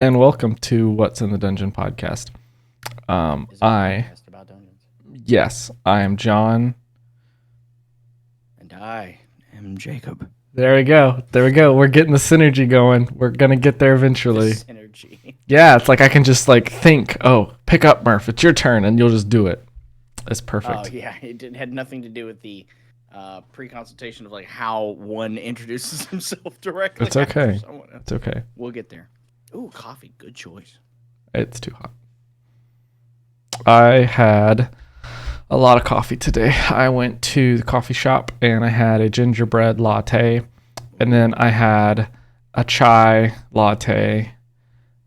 And welcome to What's in the Dungeon podcast. Is it a I podcast about dungeons? yes, I am John. And I am Jacob. There we go. There we go. We're getting the synergy going. We're gonna get there The eventually. synergy. Yeah, it's like I can just like think, oh, pick up Murph, it's your turn, and you'll just do it. It's Oh perfect. yeah, had nothing to do with the pre-consultation of like how one introduces himself directly It's after okay. someone else. It's okay. We'll get there. Ooh, coffee, good choice. It's too hot. I had a lot of coffee today. I went to the coffee shop and I had a gingerbread latte, and then I had a chai latte,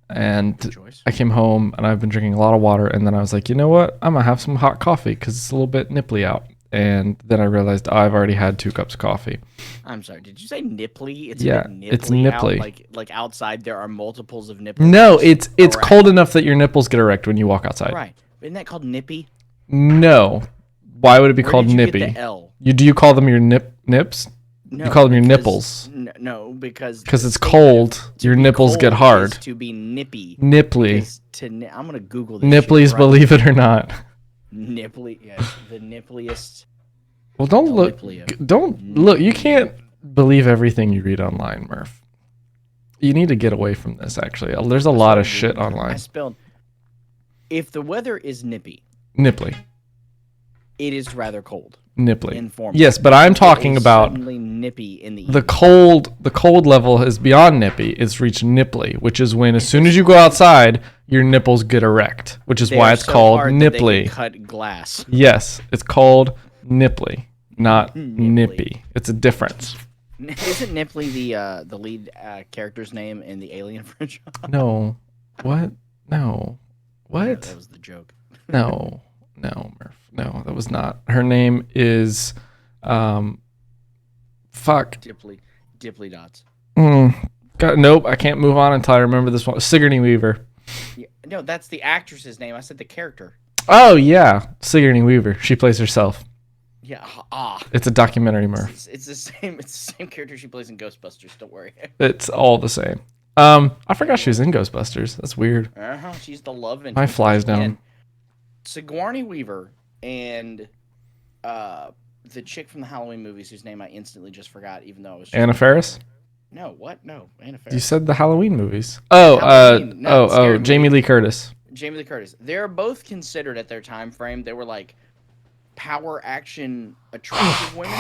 and Good choice. I came home and I've been drinking a lot of water. And then I was like, you know what? I'm gonna have some hot coffee because it's a little bit nipply out. And then I realized I've already had 2 cups of coffee. I'm sorry. Did you say nipply? It's Yeah, a bit nipply it's out, nipply. like outside there are multiples of nipples. No, it's Erect. cold enough that your nipples get erect when you walk outside. Right. Isn't that called nippy? No, why would it be Where called did you nippy? get the L? You call them your nips? No, You call them your because- nipples No, because because the it's statement cold. to Your be nipples get cold hard. is to be nippy. Nipply. Is I'm gonna Google this. Nipplies, shit right believe it or not. now. Nipply, yes, the nippliest. Well, don't El look. Nipplio. Don't look. You can't believe everything you read online, Murph. You need to get away from this. Actually, there's a lot of shit I online. spelled. If the weather is nippy, Nipply, it is rather cold. nipply. Informal. Yes, but I'm It talking is about suddenly nippy in the the evening. cold. The cold level is beyond nippy. It's reached nipply, which is when as soon as you go outside, your nipples get erect, which is They why are it's so called hard that they can nipply. cut glass. Yes, it's called nipply, not Nipply. nippy. It's a difference. Isn't Nipply the lead character's name in the Alien franchise? No. What? No. What? That was the joke. No. No, Murph. No, that was not. Her name is fuck. Dipply dots. God, nope, I can't move on until I remember this one. Sigourney Weaver. Yeah, no, that's the actress's name. I said the character. Oh yeah, Sigourney Weaver. She plays herself. Yeah. It's a documentary, Murph. It's the same. It's the same character she plays in Ghostbusters. Don't worry. It's all the same. I forgot she was in Ghostbusters. That's weird. She's the love interest. My fly's down. And Sigourney Weaver and the chick from the Halloween movies whose name I instantly just forgot, even though it was just Anna Faris? No, what? No, Anna Faris. You said the Halloween movies. Oh, Halloween, not Scary Jamie Movie. Lee Curtis. Jamie Lee Curtis. They're both considered at their time frame. They were like power action attractive women.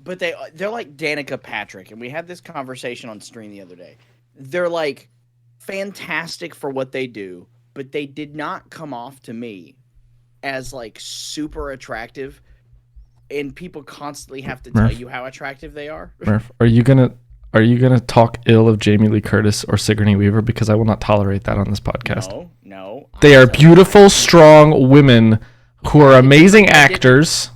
But they're like Danica Patrick, and we had this conversation on stream the other day. They're like fantastic for what they do, but they did not come off to me as like super attractive. And people constantly have to tell Murph. you how attractive they are. Murph, are you gonna talk ill of Jamie Lee Curtis or Sigourney Weaver? Because I will not tolerate that on this podcast. No. They are beautiful, strong women who are amazing actors.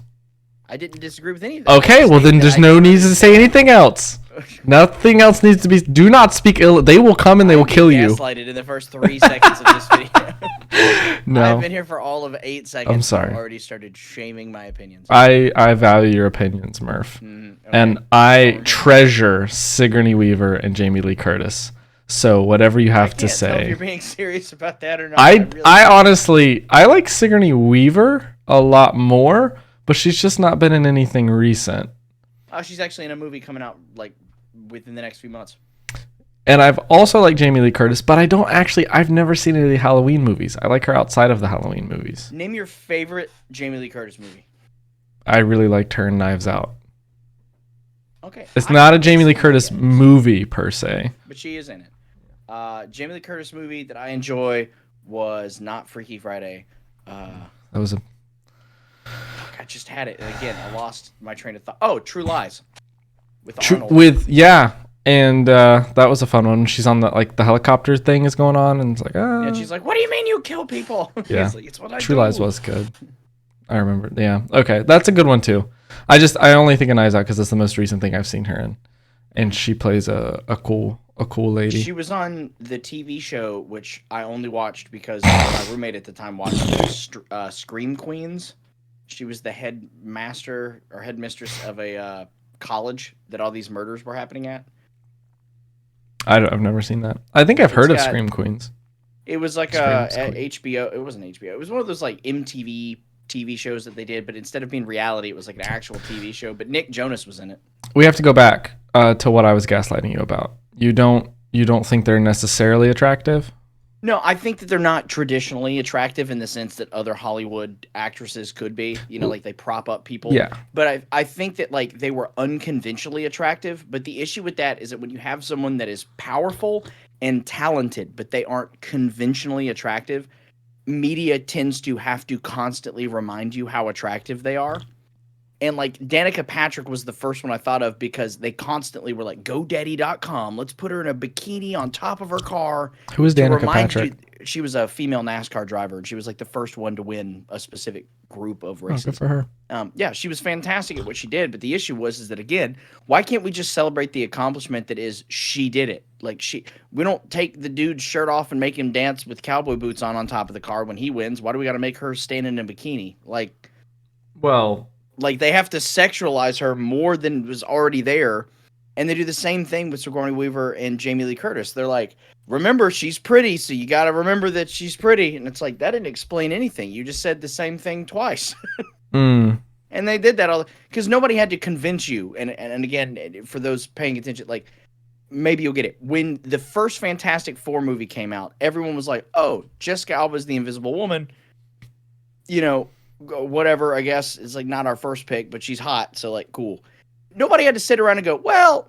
I didn't disagree with any of that. Okay, well then there's no need to say anything else. Nothing else needs to be. Do not speak ill. They will come and they will kill you. Gaslighted in the first 3 seconds of this video. I've No, been here for all of 8 seconds. I'm sorry. And already started shaming my opinions. I value your opinions, Murph, Okay. and I treasure Sigourney Weaver and Jamie Lee Curtis. So whatever you have to Can't tell if say. you're being serious about that or not. I really honestly I like Sigourney Weaver a lot more, but she's just not been in anything recent. Oh, she's actually in a movie coming out like within the next few months. And I've also liked Jamie Lee Curtis, but I've never seen any of the Halloween movies. I like her outside of the Halloween movies. Name your favorite Jamie Lee Curtis movie. I really liked her in Knives Out. Okay. It's I not a haven't Jamie Lee seen Curtis it yet, movie per se. but she is in it. Jamie Lee Curtis movie that I enjoy was not Freaky Friday. That was a I just had it again. I lost my train of thought. Oh, True Lies with Arnold. and that was a fun one. She's on the helicopter thing is going on, and it's like And she's like, "What do you mean you kill people?" Yeah. He's like, "It's what I True do." Lies was good. I remember. Yeah. Okay, that's a good one too. I only think of Knives Out because it's the most recent thing I've seen her in, and she plays a cool lady. She was on the TV show, which I only watched because my roommate at the time watched Scream Queens. She was the headmaster or headmistress of a college that all these murders were happening at. I've never seen that. I think I've heard of got- Scream Queens. It was like Scream's at Queen. HBO. It wasn't HBO. It was one of those like MTV TV shows that they did, but instead of being reality, it was like an actual TV show. But Nick Jonas was in it. We have to go back to what I was gaslighting you about. You don't think they're necessarily attractive? No, I think that they're not traditionally attractive in the sense that other Hollywood actresses could be. You know, like they prop up people. Yeah. But I think that like they were unconventionally attractive. But the issue with that is that when you have someone that is powerful and talented, but they aren't conventionally attractive, media tends to have to constantly remind you how attractive they are. And like Danica Patrick was the first one I thought of because they constantly were like, GoDaddy.com, let's put her in a bikini on top of her car. Who is to Danica remind Patrick? you- she was a female NASCAR driver, and she was like the first one to win a specific group of Oh, races. good for her. Yeah, she was fantastic at what she did, but the issue was that again, why can't we just celebrate the accomplishment that is she did it? Like we don't take the dude's shirt off and make him dance with cowboy boots on top of the car when he wins. Why do we got to make her stand in a bikini? Well, Like they have to sexualize her more than was already there. And they do the same thing with Sigourney Weaver and Jamie Lee Curtis. They're like, remember, she's pretty, so you got to remember that she's pretty. And it's like, that didn't explain anything. You just said the same thing twice. And they did that all because nobody had to convince you. And again, for those paying attention, like maybe you'll get it. When the first Fantastic Four movie came out, everyone was like, oh, Jessica Alba's the Invisible Woman. You know, whatever, I guess. It's like not our first pick, but she's hot. So like, cool. Nobody had to sit around and go, well,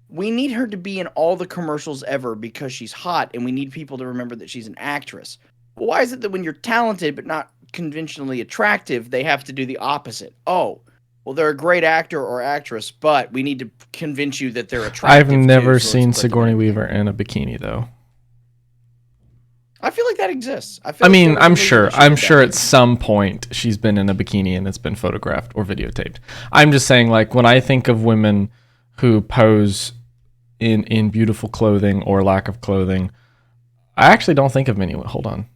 we need her to be in all the commercials ever because she's hot and we need people to remember that she's an actress. Well, why is it that when you're talented but not conventionally attractive, they have to do the opposite? Oh, well, they're a great actor or actress, but we need to convince you that they're attractive. I've never too, so let's seen put them Sigourney in. Weaver in a bikini though. I feel like that exists. I mean, I'm sure. sure at some point she's been in a bikini and it's been photographed or videotaped. I'm just saying, like, when I think of women who pose in beautiful clothing or lack of clothing, I actually don't think of many. Hold on.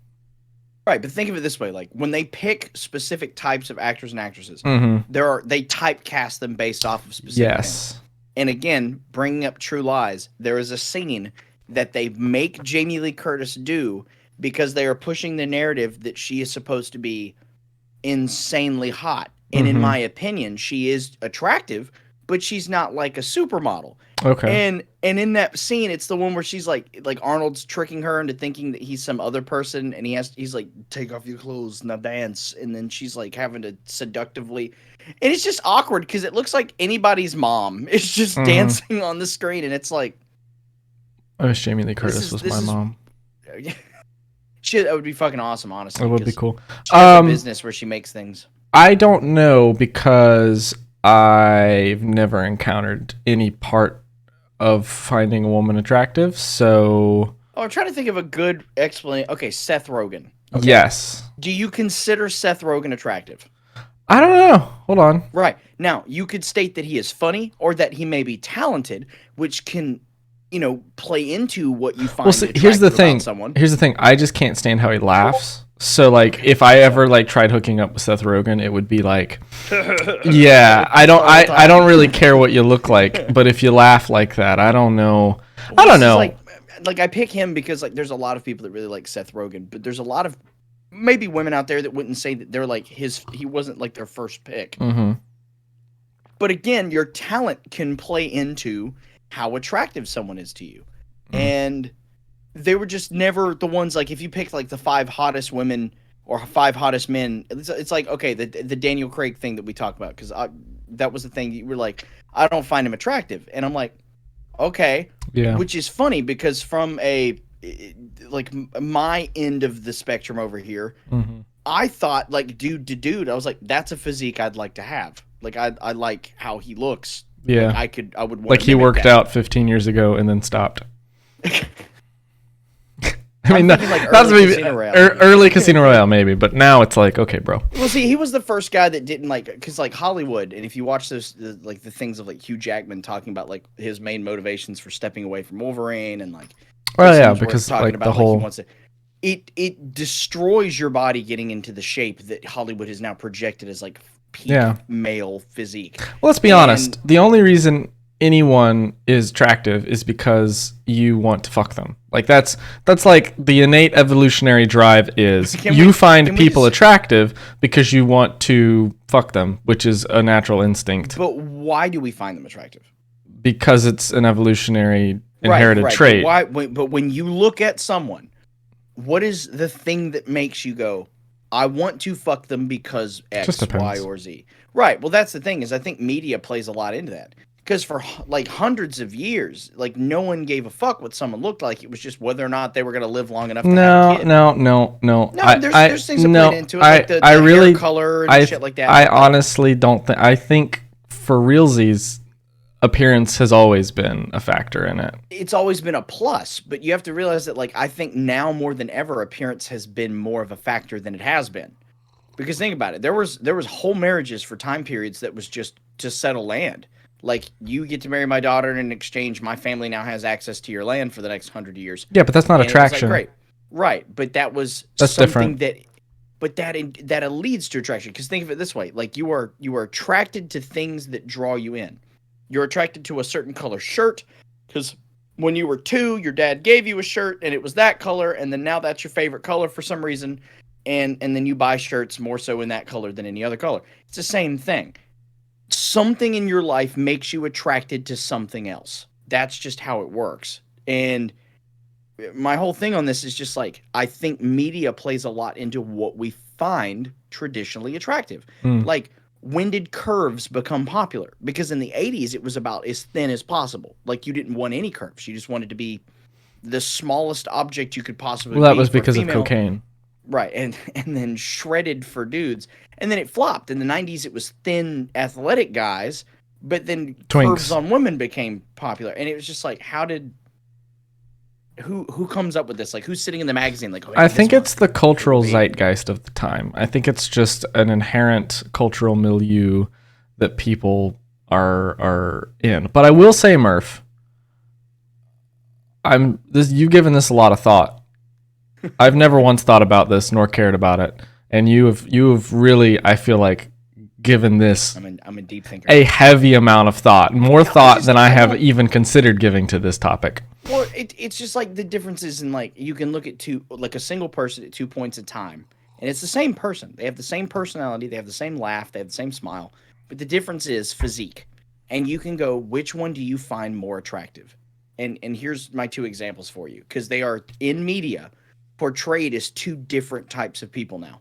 Right, but think of it this way: like when they pick specific types of actors and actresses, Mm-hmm. they typecast them based off of specific. Yes. things. And again, bringing up True Lies, there is a scene that they make Jamie Lee Curtis do because they are pushing the narrative that she is supposed to be insanely hot. And in Mhm. my opinion, she is attractive, but she's not like a supermodel. Okay. And in that scene, it's the one where she's like Arnold's tricking her into thinking that he's some other person, and he's like, take off your clothes, now dance, and then she's like having to seductively, and it's just awkward because it looks like anybody's mom is just Mhm. dancing on the screen, and it's like, I wish Jamie Lee Curtis was this my is- mom. shit, that would be fucking awesome, honestly. It would be 'cause cool. She has a Um, business where she makes things. I don't know because I've never encountered any part of finding a woman attractive. So Oh, I'm trying to think of a good explanation. Okay, Seth Rogen. yes, Do you consider Seth Rogen attractive? I don't know. Hold on. Right. Now, you could state that he is funny or that he may be talented, which can, play into what you find Well, see, here's the attractive thing. about someone. Here's the thing. I just can't stand how he laughs. So like, if I ever like tried hooking up with Seth Rogen, it would be like, yeah, I don't really care what you look like, but if you laugh like that, I don't know. I don't know. Like I pick him because like there's a lot of people that really like Seth Rogen, but there's a lot of maybe women out there that wouldn't say that they're like he wasn't like their first pick. Mm-hmm. But again, your talent can play into how attractive someone is to you. And they were just never the ones like if you pick like the 5 hottest women or 5 hottest men, it's like okay, the Daniel Craig thing that we talked about because that was the thing you were like I don't find him attractive, and I'm like okay, Yeah. which is funny because from a like my end of the spectrum over here, Mm-hmm. I thought like dude to dude, I was like that's a physique I'd like to have. Like I like how he looks. Yeah. I would want Like to he mimic worked that. out 15 years ago and then stopped. I I'm mean, thinking, like, that's early maybe Casino Royale. early Casino Royale, maybe, but now it's like, okay, bro. Well, see, he was the first guy that didn't like, because like Hollywood, and if you watch those, the things of like Hugh Jackman talking about like his main motivations for stepping away from Wolverine, and like, Well, the yeah, scenes where it's because talking like about, the he whole wants to, it destroys your body getting into the shape that Hollywood has now projected as like peak Yeah. male physique. Well, let's be And- honest. The only reason anyone is attractive is because you want to fuck them. Like that's like the innate evolutionary drive is you find people attractive because you want to fuck them, which is a natural instinct. But why do we find them attractive? Because it's an evolutionary inherited trait. But when you look at someone, what is the thing that makes you go, I want to fuck them because X, Y, or Z? Right. Well, that's the thing is I think media plays a lot into that. Because for like hundreds of years, like no one gave a fuck what someone looked like. It was just whether or not they were going to live long enough to have a kid. No. No, there's things that played into it, like the hair color and shit like that. I honestly don't think. I think for realsies, appearance has always been a factor in it. It's always been a plus, but you have to realize that, like, I think now more than ever, appearance has been more of a factor than it has been. Because think about it, there was whole marriages for time periods that was just to settle land. Like, you get to marry my daughter, and in exchange, my family now has access to your land for the next 100 years. Yeah, but that's not attraction. Like, great. Right, but that's something different. That leads to attraction. Because think of it this way: like you are attracted to things that draw you in. You're attracted to a certain color shirt because when you were 2, your dad gave you a shirt and it was that color, and then now that's your favorite color for some reason, and then you buy shirts more so in that color than any other color. It's the same thing. Something in your life makes you attracted to something else. That's just how it works. And my whole thing on this is just like, I think media plays a lot into what we find traditionally attractive. Like, when did curves become popular? Because in the 80s, it was about as thin as possible. Like, you didn't want any curves. You just wanted to be the smallest object you could possibly be. Well, that was because of cocaine. Right, and then shredded for dudes. And then it flopped. In the 90s, it was thin, athletic guys, but then curves on women became popular. And it was just like, who comes up with this? Like, who's sitting in the magazine? Like, I think it's the cultural zeitgeist of the time. I think it's just an inherent cultural milieu that people are in. But I will say, Murph, you've given this a lot of thought. I've never once thought about this nor cared about it, and you have really, I feel like, given this I'm a deep thinker. A heavy amount of thought, more thought than I have even considered giving to this topic. Well, it's just like the differences in, like, you can look at a single person at 2 points in time, and it's the same person. They have the same personality, they have the same laugh, they have the same smile, but the difference is physique. And you can go, which one do you find more attractive? And here's my 2 examples for you, because they are in media portrayed as 2 different types of people now.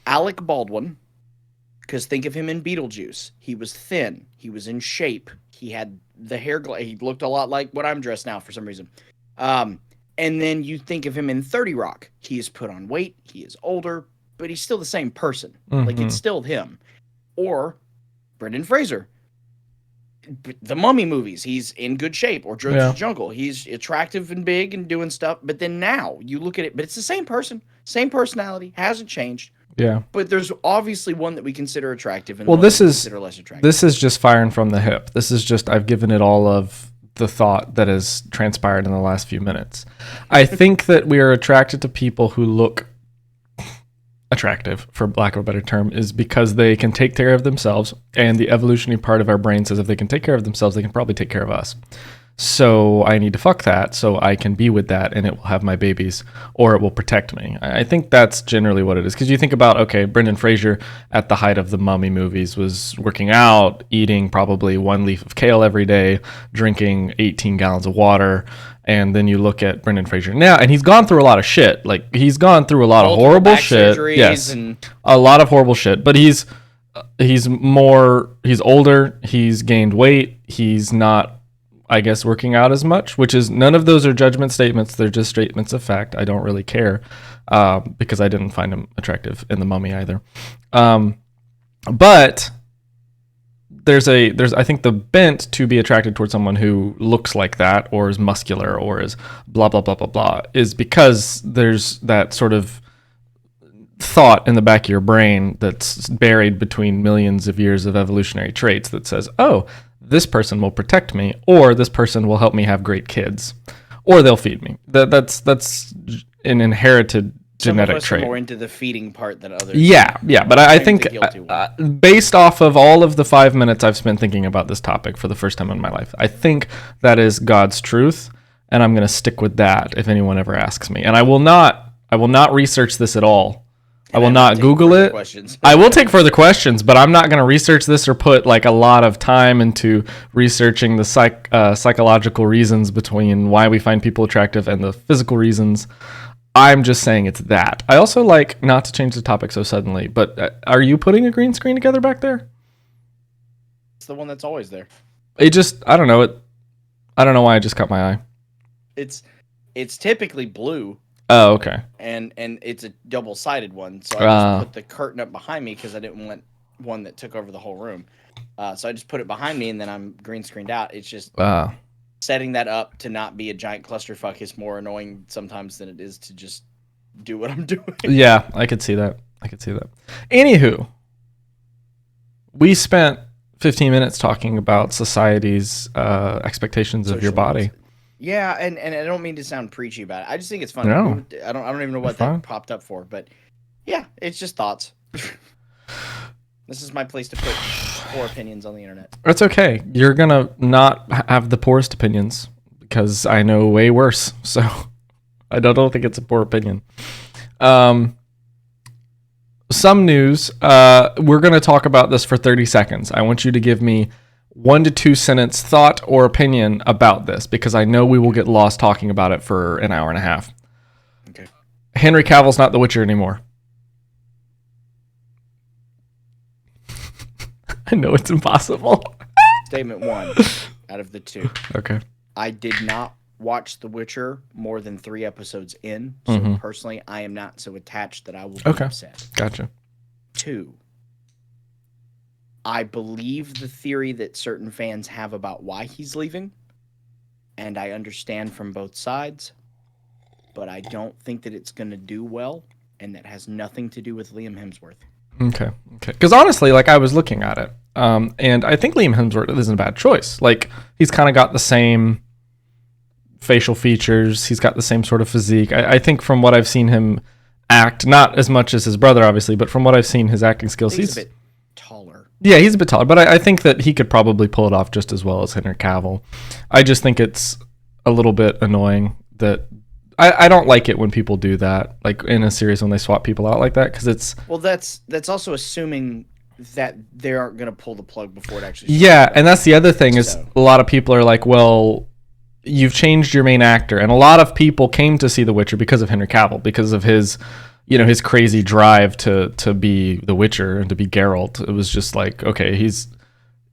Alec Baldwin, because think of him in Beetlejuice. He was thin. He was in shape. He had the hair. He looked a lot like what I'm dressed now for some reason. And then you think of him in 30 Rock. He has put on weight. He is older, but he's still the same person. Mm-hmm. Like, it's still him. Or Brendan Fraser. The Mummy movies, he's in good shape. Or George the Jungle, he's attractive and big and doing stuff. But then now you look at it, but it's the same person, same personality, hasn't changed. Yeah. But there's obviously one that we consider attractive and one that we consider less attractive. This is just firing from the hip. This is just, I've given it all of the thought that has transpired in the last few minutes. I think that we are attracted to people who look attractive, for lack of a better term, is because they can take care of themselves, and the evolutionary part of our brain says if they can take care of themselves, they can probably take care of us. So I need to fuck that so I can be with that and it will have my babies, or it will protect me. I think that's generally what it is. Because you think about, okay, Brendan Fraser at the height of the Mummy movies was working out, eating probably 1 leaf of kale every day, drinking 18 gallons of water. And then you look at Brendan Fraser now, and he's gone through a lot of shit. Like, he's gone through a lot of horrible shit. Yes, a lot of horrible shit. But he's older. He's gained weight. He's not, I guess, working out as much, which is, none of those are judgment statements. They're just statements of fact. I don't really care because I didn't find him attractive in The Mummy either. But there's I think the bent to be attracted towards someone who looks like that, or is muscular, or is blah, blah, blah, blah, blah, is because there's that sort of thought in the back of your brain that's buried between millions of years of evolutionary traits that says, oh, this person will protect me, or this person will help me have great kids, or they'll feed me. That's an inherited genetic Some of us trait. are more into the feeding part than others. Yeah, but I I'm think the guilty one. based off of all of the 5 minutes I've spent thinking about this topic for the first time in my life, I think that is God's truth, and I'm going to stick with that if anyone ever asks me. And I will not research this at all. I will not Google it. Questions. I will take further questions, but I'm not going to research this or put like a lot of time into researching the psychological reasons between why we find people attractive and the physical reasons. I'm just saying it's that. I also like, not to change the topic so suddenly, but are you putting a green screen together back there? It's the one that's always there. It just, I don't know. I don't know why it just caught my eye. It's typically blue. Oh, okay. And it's a double-sided one, so I just put the curtain up behind me because I didn't want one that took over the whole room. So I just put it behind me, and then I'm green screened out. It's just setting that up to not be a giant clusterfuck is more annoying sometimes than it is to just do what I'm doing. Yeah, I could see that. Anywho, we spent 15 minutes talking about society's expectations of your body. Yeah, and I don't mean to sound preachy about it. I just think it's fun. No. I don't even know what that popped up for, but yeah, it's just thoughts. This is my place to put poor opinions on the internet. It's okay. You're gonna not have the poorest opinions because I know way worse. So I don't think it's a poor opinion. Some news. We're gonna talk about this for 30 seconds. I want you to give me 1 to 2 sentence thought or opinion about this because I know we will get lost talking about it for an hour and a half. Okay. Henry Cavill's not the Witcher anymore. I know it's impossible. Statement 1 out of the 2. Okay. I did not watch The Witcher more than 3 episodes in, so personally, I am not so attached that I will be upset. Gotcha. 2. I believe the theory that certain fans have about why he's leaving, and I understand from both sides, but I don't think that it's going to do well, and that has nothing to do with Liam Hemsworth. Okay. Because honestly, like I was looking at it, and I think Liam Hemsworth isn't a bad choice. Like he's kind of got the same facial features. He's got the same sort of physique. I think from what I've seen him act, not as much as his brother, obviously, but from what I've seen his acting skills, he's a bit taller. Yeah, he's a bit taller, but I think that he could probably pull it off just as well as Henry Cavill. I just think it's a little bit annoying that I don't like it when people do that, like in a series when they swap people out like that, because it's... Well, that's also assuming that they aren't going to pull the plug before it actually starts. Yeah, and that's the other thing is a lot of people are like, well, you've changed your main actor. And a lot of people came to see The Witcher because of Henry Cavill, because of his... his crazy drive to be the Witcher and to be Geralt. It was just like, okay,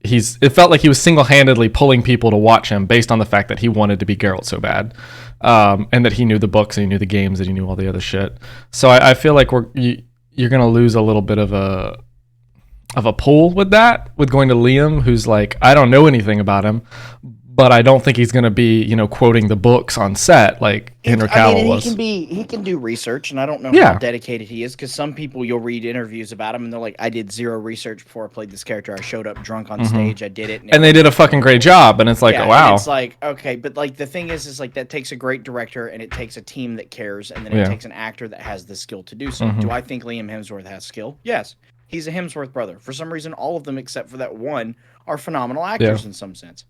it felt like he was single-handedly pulling people to watch him based on the fact that he wanted to be Geralt so bad. And that he knew the books and he knew the games and he knew all the other shit. So I feel like you're going to lose a little bit of a pull with that, with going to Liam, who's like, I don't know anything about him, but I don't think he's going to be, quoting the books on set like Henry Cavill was. He can do research, and I don't know how dedicated he is, because some people, you'll read interviews about him, and they're like, I did zero research before I played this character. I showed up drunk on stage. I did it. And they did a fucking great job, and it's like, wow. It's like, okay, but like the thing is like that takes a great director, and it takes a team that cares, and then it takes an actor that has the skill to do so. Do I think Liam Hemsworth has skill? Yes. He's a Hemsworth brother. For some reason, all of them except for that one are phenomenal actors in some sense.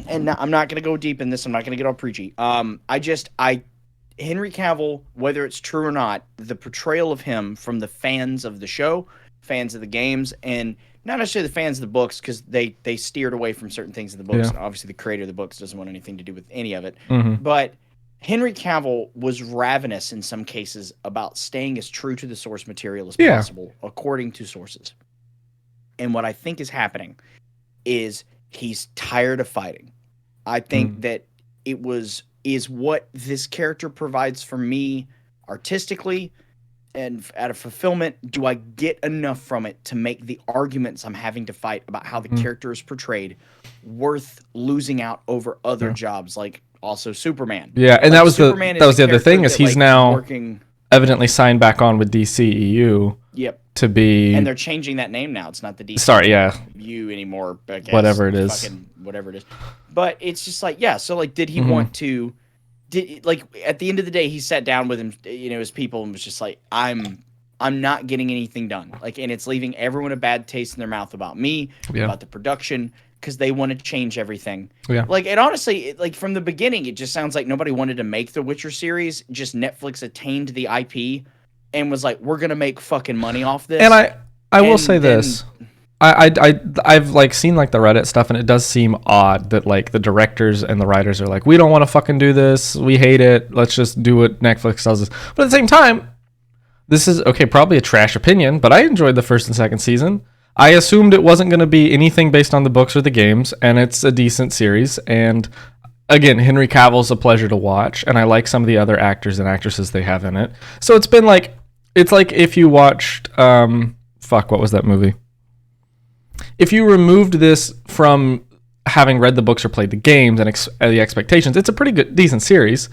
And now, I'm not going to go deep in this. I'm not going to get all preachy. Henry Cavill, whether it's true or not, the portrayal of him from the fans of the show, fans of the games, and not necessarily the fans of the books, because they steered away from certain things in the books. And obviously, the creator of the books doesn't want anything to do with any of it. But Henry Cavill was ravenous in some cases about staying as true to the source material as possible, according to sources. And what I think is happening is he's tired of fighting. I think that is what this character provides for me artistically and out of fulfillment. Do I get enough from it to make the arguments I'm having to fight about how the character is portrayed worth losing out over other jobs, like also Superman? Yeah, and like that was the other thing is he's now working, evidently signed back on with DCEU. Yep. To be, and they're changing that name now. It's not the DC. Sorry, yeah. You anymore. I guess. Whatever it is. Fucking whatever it is. But it's just like, yeah. So like, did he want to like at the end of the day, he sat down with him, his people, and was just like, I'm not getting anything done. Like, and it's leaving everyone a bad taste in their mouth about me, about the production, because they want to change everything. Yeah. Like, and honestly, like from the beginning, it just sounds like nobody wanted to make the Witcher series. Just Netflix attained the IP and was like, we're gonna make fucking money off this. And I will say this. I've like seen like the Reddit stuff, and it does seem odd that like the directors and the writers are like, we don't want to fucking do this. We hate it. Let's just do what Netflix does us. But at the same time, this is okay, probably a trash opinion, but I enjoyed the first and second season. I assumed it wasn't going to be anything based on the books or the games, and it's a decent series. And again, Henry Cavill's a pleasure to watch, and I like some of the other actors and actresses they have in it. So it's been like, it's like if you watched, what was that movie? If you removed this from having read the books or played the games and the expectations, it's a pretty good, decent series,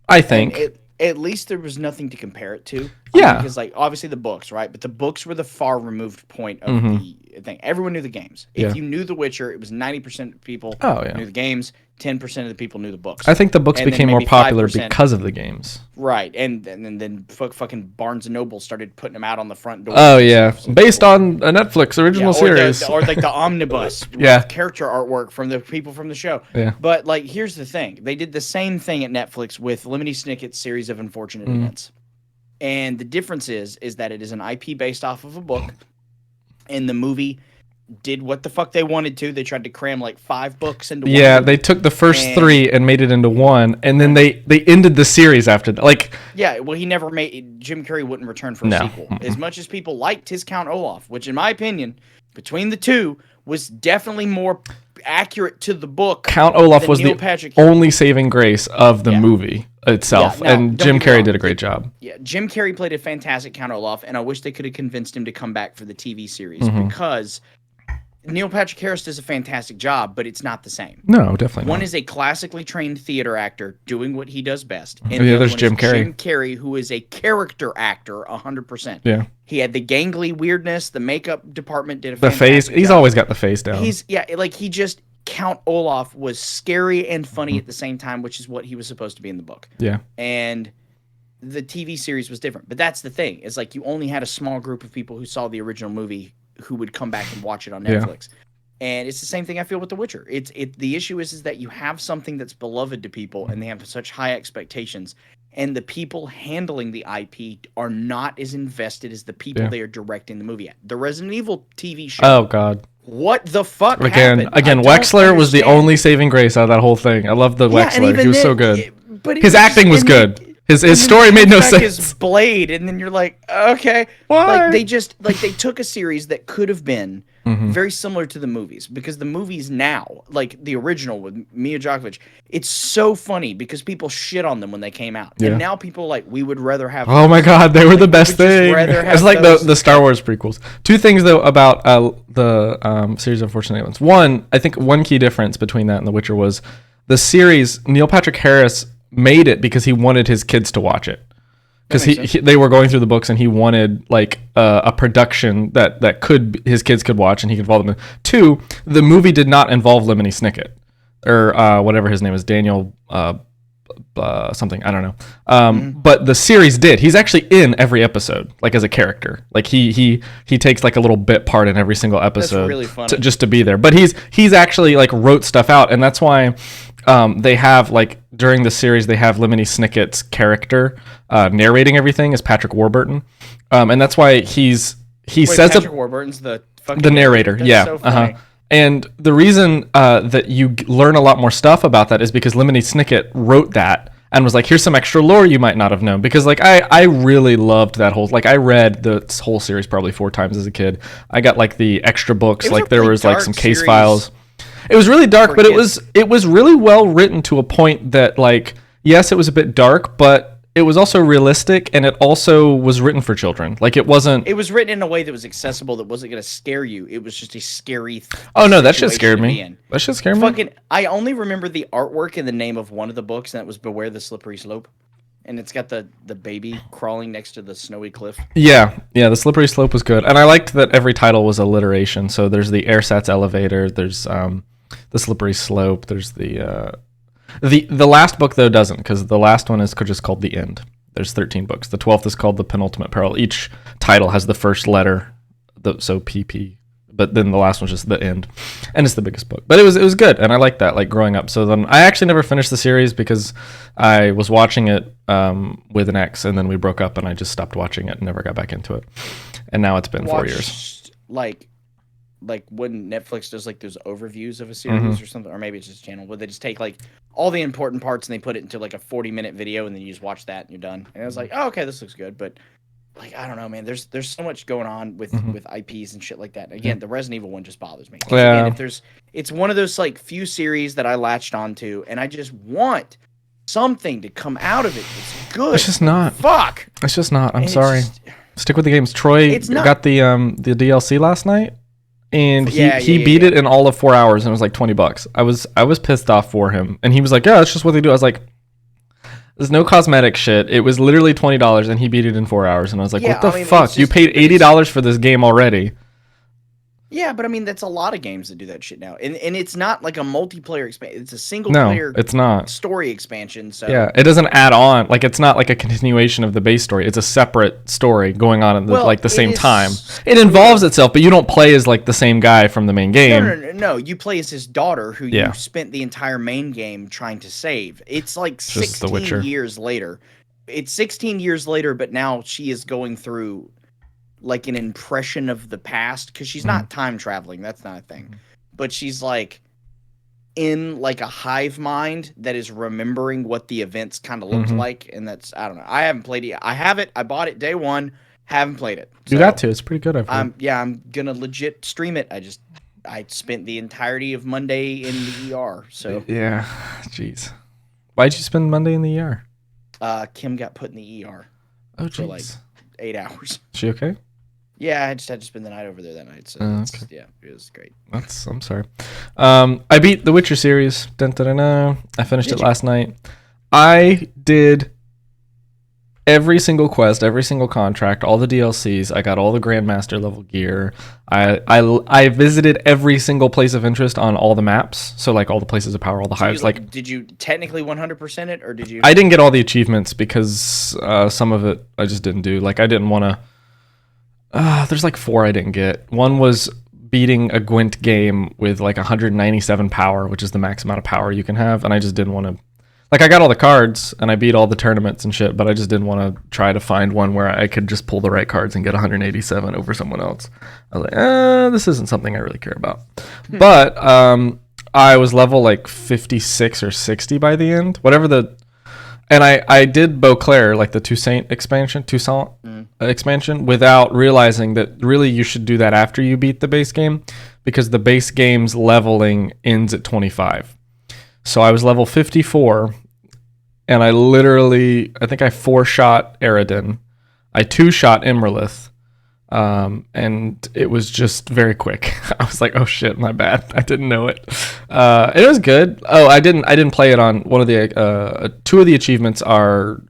I think. At least there was nothing to compare it to. Yeah. Because, like, obviously the books, right? But the books were the far removed point of the thing. Everyone knew the games. If you knew The Witcher, it was 90% of people knew the games, 10% of the people knew the books. I think the books became more popular because of the games. Right. And then fucking Barnes & Noble started putting them out on the front door. Oh, yeah. Based on a Netflix original series. Or like the omnibus with character artwork from the people from the show. Yeah. But, like, here's the thing. They did the same thing at Netflix with Lemony Snicket's series of Unfortunate Events. And the difference is that it is an IP based off of a book, and the movie did what the fuck they wanted to. They tried to cram like 5 books into one. Yeah, they took the first 3 and made it into one, and then they ended the series after that. Like, yeah, well, Jim Carrey wouldn't return for a sequel. As much as people liked his Count Olaf, which in my opinion, between the two, was definitely more accurate to the book. Count Olaf was the only saving grace of the movie itself, and Jim Carrey did a great job. Yeah, Jim Carrey played a fantastic Count Olaf, and I wish they could have convinced him to come back for the TV series, because Neil Patrick Harris does a fantastic job, but it's not the same. No, definitely not. One is a classically trained theater actor doing what he does best, and the other is Jim Carrey. Jim Carrey, who is a character actor 100%. Yeah. He had the gangly weirdness. The makeup department did a fantastic face. job. He's always got the face down. Count Olaf was scary and funny at the same time, which is what he was supposed to be in the book. Yeah. And the TV series was different. But that's the thing. It's like you only had a small group of people who saw the original movie who would come back and watch it on Netflix. Yeah. And it's the same thing I feel with The Witcher. The issue is that you have something that's beloved to people, and they have such high expectations. And the people handling the IP are not as invested as the people they are directing the movie at. The Resident Evil TV show. Oh, God. What the fuck Again, Wexler was the only saving grace out of that whole thing. I love the Wexler. He was so good. But his acting was good. His story made no sense. His blade, and then you're like, okay. Why? Like, they took a series that could have been very similar to the movies, because the movies now, like the original with Mia Djokovic, it's so funny because people shit on them when they came out. Yeah. And now people are like, we would rather have... Oh my God, they were the best thing. It's like the Star Wars prequels. 2 things, though, about the series of Unfortunate Events. One, I think one key difference between that and The Witcher was the series, Neil Patrick Harris made it because he wanted his kids to watch it, because they were going through the books, and he wanted like a production that his kids could watch and he could follow them. 2, the movie did not involve Lemony Snicket or whatever his name is, Daniel something, I don't know. But the series did. He's actually in every episode, like as a character. Like he takes like a little bit part in every single episode. That's really funny. Just to be there. But he's actually like wrote stuff out, and that's why they have like during the series they have Lemony Snicket's character narrating everything as Patrick Warburton, and that's why he says Patrick Warburton's the narrator. Yeah. So And the reason that you learn a lot more stuff about that is because Lemony Snicket wrote that and was like, here's some extra lore you might not have known. Because like I really loved that whole, like I read the whole series probably 4 times as a kid. I got like the extra books, like there was like some case files. It was really dark, but it was really well written to a point that like, yes, it was a bit dark, but it was also realistic, and it also was written for children. Like it wasn't. It was written in a way that was accessible, that wasn't going to scare you. It was just a scary. Oh no, that shit scared me. That shit scared me. I only remember the artwork in the name of one of the books, and that was "Beware the Slippery Slope," and it's got the baby crawling next to the snowy cliff. Yeah, the Slippery Slope was good, and I liked that every title was alliteration. So there's the Airsats elevator, there's the Slippery Slope, there's the The last book though doesn't, because the last one is just called The End. There's 13 books. The 12th is called The Penultimate Peril. Each title has the first letter, so PP. But then the last one's just The End, and it's the biggest book. But it was good, and I liked that, like growing up. So then I actually never finished the series because I was watching it with an ex, and then we broke up, and I just stopped watching it and never got back into it. And now it's been 4 years. Like when Netflix does like those overviews of a series or something, or maybe it's just a channel where they just take like all the important parts and they put it into like a 40-minute video, and then you just watch that and you're done. And I was like, oh, okay, this looks good, but. Like, I don't know, man. There's so much going on with IPs and shit like that. And again, the Resident Evil one just bothers me. Yeah. Again, it's one of those like few series that I latched onto, and I just want something to come out of it. It's good. It's just not. Fuck. It's just not. I'm sorry. Stick with the games. Troy got the DLC last night, and he beat it in all of 4 hours, and it was like $20. I was pissed off for him, and he was like, "Yeah, that's just what they do." I was like. There's no cosmetic shit. It was literally $20, and he beat it in 4 hours. And I was like, "What the fuck? You paid $80 for this game already." Yeah, but I mean, that's a lot of games that do that shit now, and it's not like a multiplayer expansion. It's a single player. It's not story expansion. So yeah, it doesn't add on. Like it's not like a continuation of the base story. It's a separate story going on at the same time. It involves itself, but you don't play as like the same guy from the main game. No. You play as his daughter, who you spent the entire main game trying to save. It's like 16 years later. It's 16 years later, but now she is going through. Like an impression of the past, because she's not time traveling, that's not a thing, but she's like in like a hive mind that is remembering what the events kind of looked like, and that's I don't know. I haven't played it. I have it. I bought it day one. Haven't played it. So, you got to. It's pretty good. I'm gonna legit stream it. I spent the entirety of Monday in the ER. So yeah, jeez. Why'd you spend Monday in the ER? Kim got put in the ER. Oh, jeez. For like 8 hours. Is she okay? Yeah, I just had to spend the night over there that night. So yeah, it was great. I'm sorry. I beat the Witcher series. Dun, dun, dun, dun. I finished it last night. I did every single quest, every single contract, all the DLCs. I got all the Grandmaster level gear. I visited every single place of interest on all the maps. So like all the places of power, all the hives. Like, did you technically 100% it, or did you? I didn't get all the achievements because some of it I just didn't do. Like I didn't want to. There's like 4 I didn't get. One was beating a Gwent game with like 197 power, which is the max amount of power you can have, and I just didn't want to. Like I got all the cards and I beat all the tournaments and shit, but I just didn't want to try to find one where I could just pull the right cards and get 187 over someone else. I was like, this isn't something I really care about. But I was level like 56 or 60 by the end, whatever the. And I did Beauclair, like the Toussaint expansion, expansion, without realizing that really you should do that after you beat the base game, because the base game's leveling ends at 25. So I was level 54, and I think I 4-shot Aradin. I 2-shot Imralith, and it was just very quick. I was like, oh shit, my bad. I didn't know it. It was good. Oh, I didn't play it on one of the 2 of the achievements are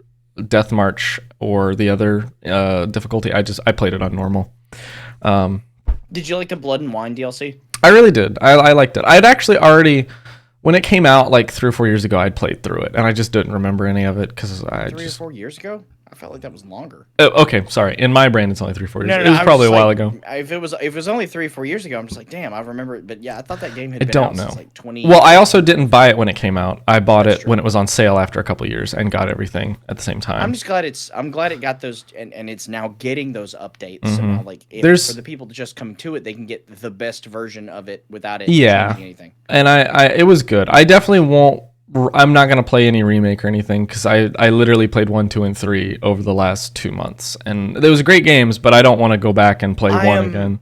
Death March or the other difficulty. I played it on normal. Did you like the Blood and Wine DLC? I really did. I liked it. I'd actually already, when it came out like 3 or 4 years ago, I'd played through it, and I just didn't remember any of it because I 3 or 4 years ago? I felt like that was longer. Oh, okay, sorry. In my brain, it's only 3 or 4 years. No, it was probably a while ago. If it was only 3 or 4 years ago, I'm just like, damn, I remember it. But yeah, I thought that game had been out since like 20. Well, I also didn't buy it when it came out. I bought it when it was on sale after a couple of years and got everything at the same time. I'm just glad I'm glad it got those, and it's now getting those updates. So now, like, for the people to just come to it, they can get the best version of it without it changing anything. And it was good. I definitely won't. I'm not going to play any remake or anything because I literally played 1, 2, and 3 over the last 2 months. And they was great games, but I don't want to go back and play 1 again.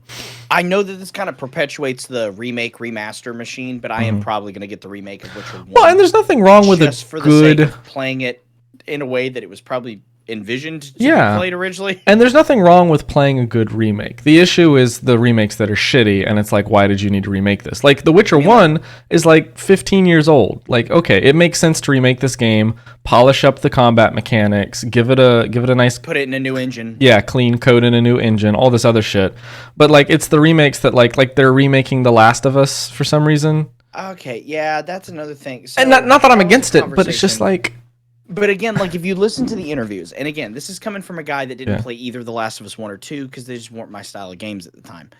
I know that this kind of perpetuates the remake remaster machine, but I am probably going to get the remake of Witcher 1. Well, and there's nothing wrong with just for the sake of playing it in a way that it was probably envisioned to be played originally. And there's nothing wrong with playing a good remake. The issue is the remakes that are shitty, and it's like, why did you need to remake this? Like The Witcher 1 is like 15 years old. Like, okay, it makes sense to remake this game, polish up the combat mechanics, give it a nice, put it in a new engine. Yeah, clean code in a new engine, all this other shit. But like it's the remakes that like they're remaking The Last of Us for some reason. Okay, yeah, that's another thing. So And not that I'm that was a against it, but it's just conversation. like, But again, like if you listen to the interviews, and again, this is coming from a guy that didn't yeah, play either The Last of Us 1 or 2 because they just weren't my style of games at the time.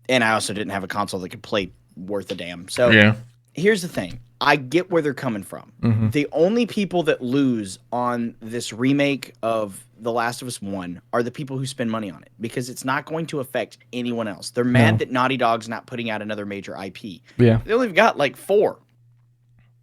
And I also didn't have a console that could play worth a damn. So yeah, here's the thing. I get where they're coming from. hmm The only people that lose on this remake of The Last of Us 1 are the people who spend money on it because it's not going to affect anyone else. They're mad no, that Naughty Dog's not putting out another major IP. yeah, They only got like 4,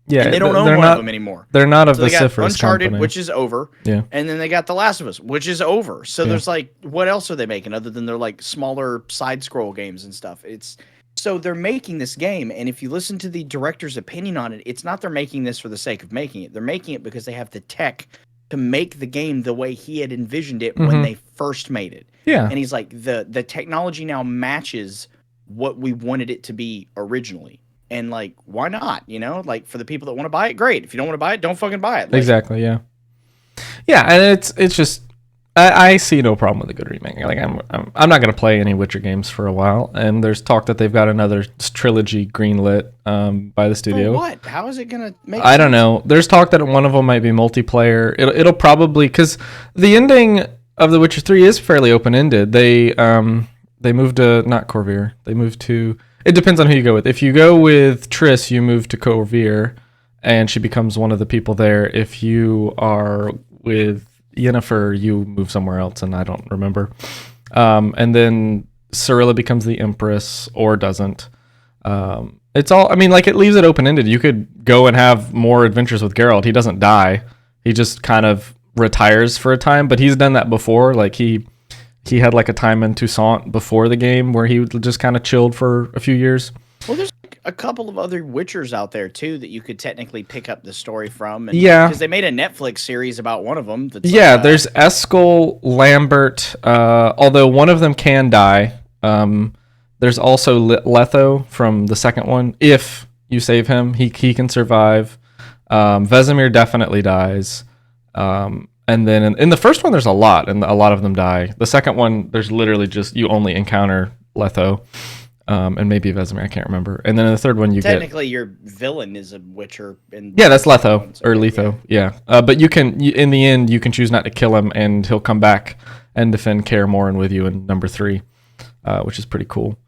yeah. and they don't own They're one of not them anymore. they're not a So they got vociferous Uncharted, company. which is over, Yeah, and then they got The Last of Us, which is over. So yeah, there's like, what else are they making other than they're like smaller side scroll games and stuff? It's so they're making this game, and if you listen to the director's opinion on it, it's not they're making this for the sake of making it. They're making it because they have the tech to make the game the way he had envisioned it when hmm they first made it. yeah, And he's like, the technology now matches what we wanted it to be originally. And like, why not? You know, like for the people that want to buy it, great. If you don't want to buy it, don't fucking buy it. Like, exactly, yeah, yeah. And it's just I see no problem with a good remake. Like I'm not gonna play any Witcher games for a while, and there's talk that they've got another trilogy greenlit by the for studio. what? How is it gonna make I don't sense? know. There's talk that one of them might be multiplayer. It'll probably because the ending of The Witcher 3 is fairly open ended. They moved to not Corvair. They moved to. It depends on who you go with. If you go with Triss, you move to Corvair, and she becomes one of the people there. If you are with Yennefer, you move somewhere else, and I don't remember. And then Cirilla becomes the Empress, or doesn't. It's all. I mean, like it leaves it open ended. You could go and have more adventures with Geralt. He doesn't die. He just kind of retires for a time. But he's done that before. Like he had like a time in Toussaint before the game where he just kind of chilled for a few years. Well, there's like a couple of other Witchers out there too that you could technically pick up the story from, and Yeah. because they made a Netflix series about one of them. That's Yeah, like, there's Eskel, Lambert, although one of them can die. There's also Letho from the second one. If you save him, he can survive. Vesemir definitely dies. And then in the first one, there's a lot, and a lot of them die. The second one, there's literally just you only encounter Letho, and maybe Vesemir. I can't remember. And then in the third one, you get technically your villain is a Witcher. In yeah, that's the second Letho one, so or yeah, Letho. Yeah, but in the end, you can choose not to kill him, and he'll come back and defend Kaer Morhen with you in number 3, which is pretty cool.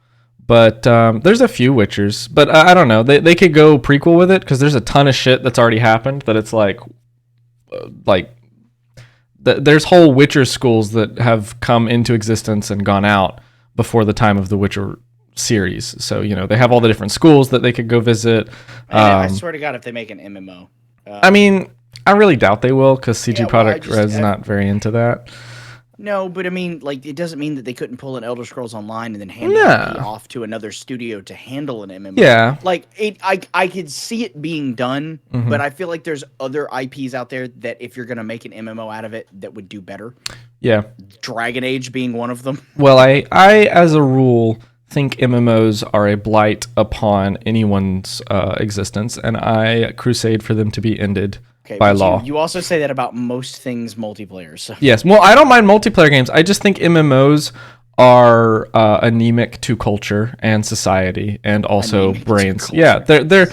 But there's a few Witchers, but I don't know. They could go prequel with it because there's a ton of shit that's already happened. That it's like there's whole Witcher schools that have come into existence and gone out before the time of the Witcher series. So they have all the different schools that they could go visit. I swear to God, if they make an MMO, I mean, I really doubt they will because CG Yeah, well, Product Red is not very into that. no, but I mean, like, it doesn't mean that they couldn't pull an Elder Scrolls Online and then hand the Yeah. IP off to another studio to handle an MMO. Yeah. Like I could see it being done, Mhm. but I feel like there's other IPs out there that if you're gonna make an MMO out of it, that would do better. Yeah. Dragon Age being one of them. Well, I as a rule think MMOs are a blight upon anyone's existence, and I crusade for them to be ended Okay, by but law. You also say that about most things multiplayer. So Yes. Well, I don't mind multiplayer games. I just think MMOs are anemic to culture and society, and also Anemic to brains. culture. Yeah, they're.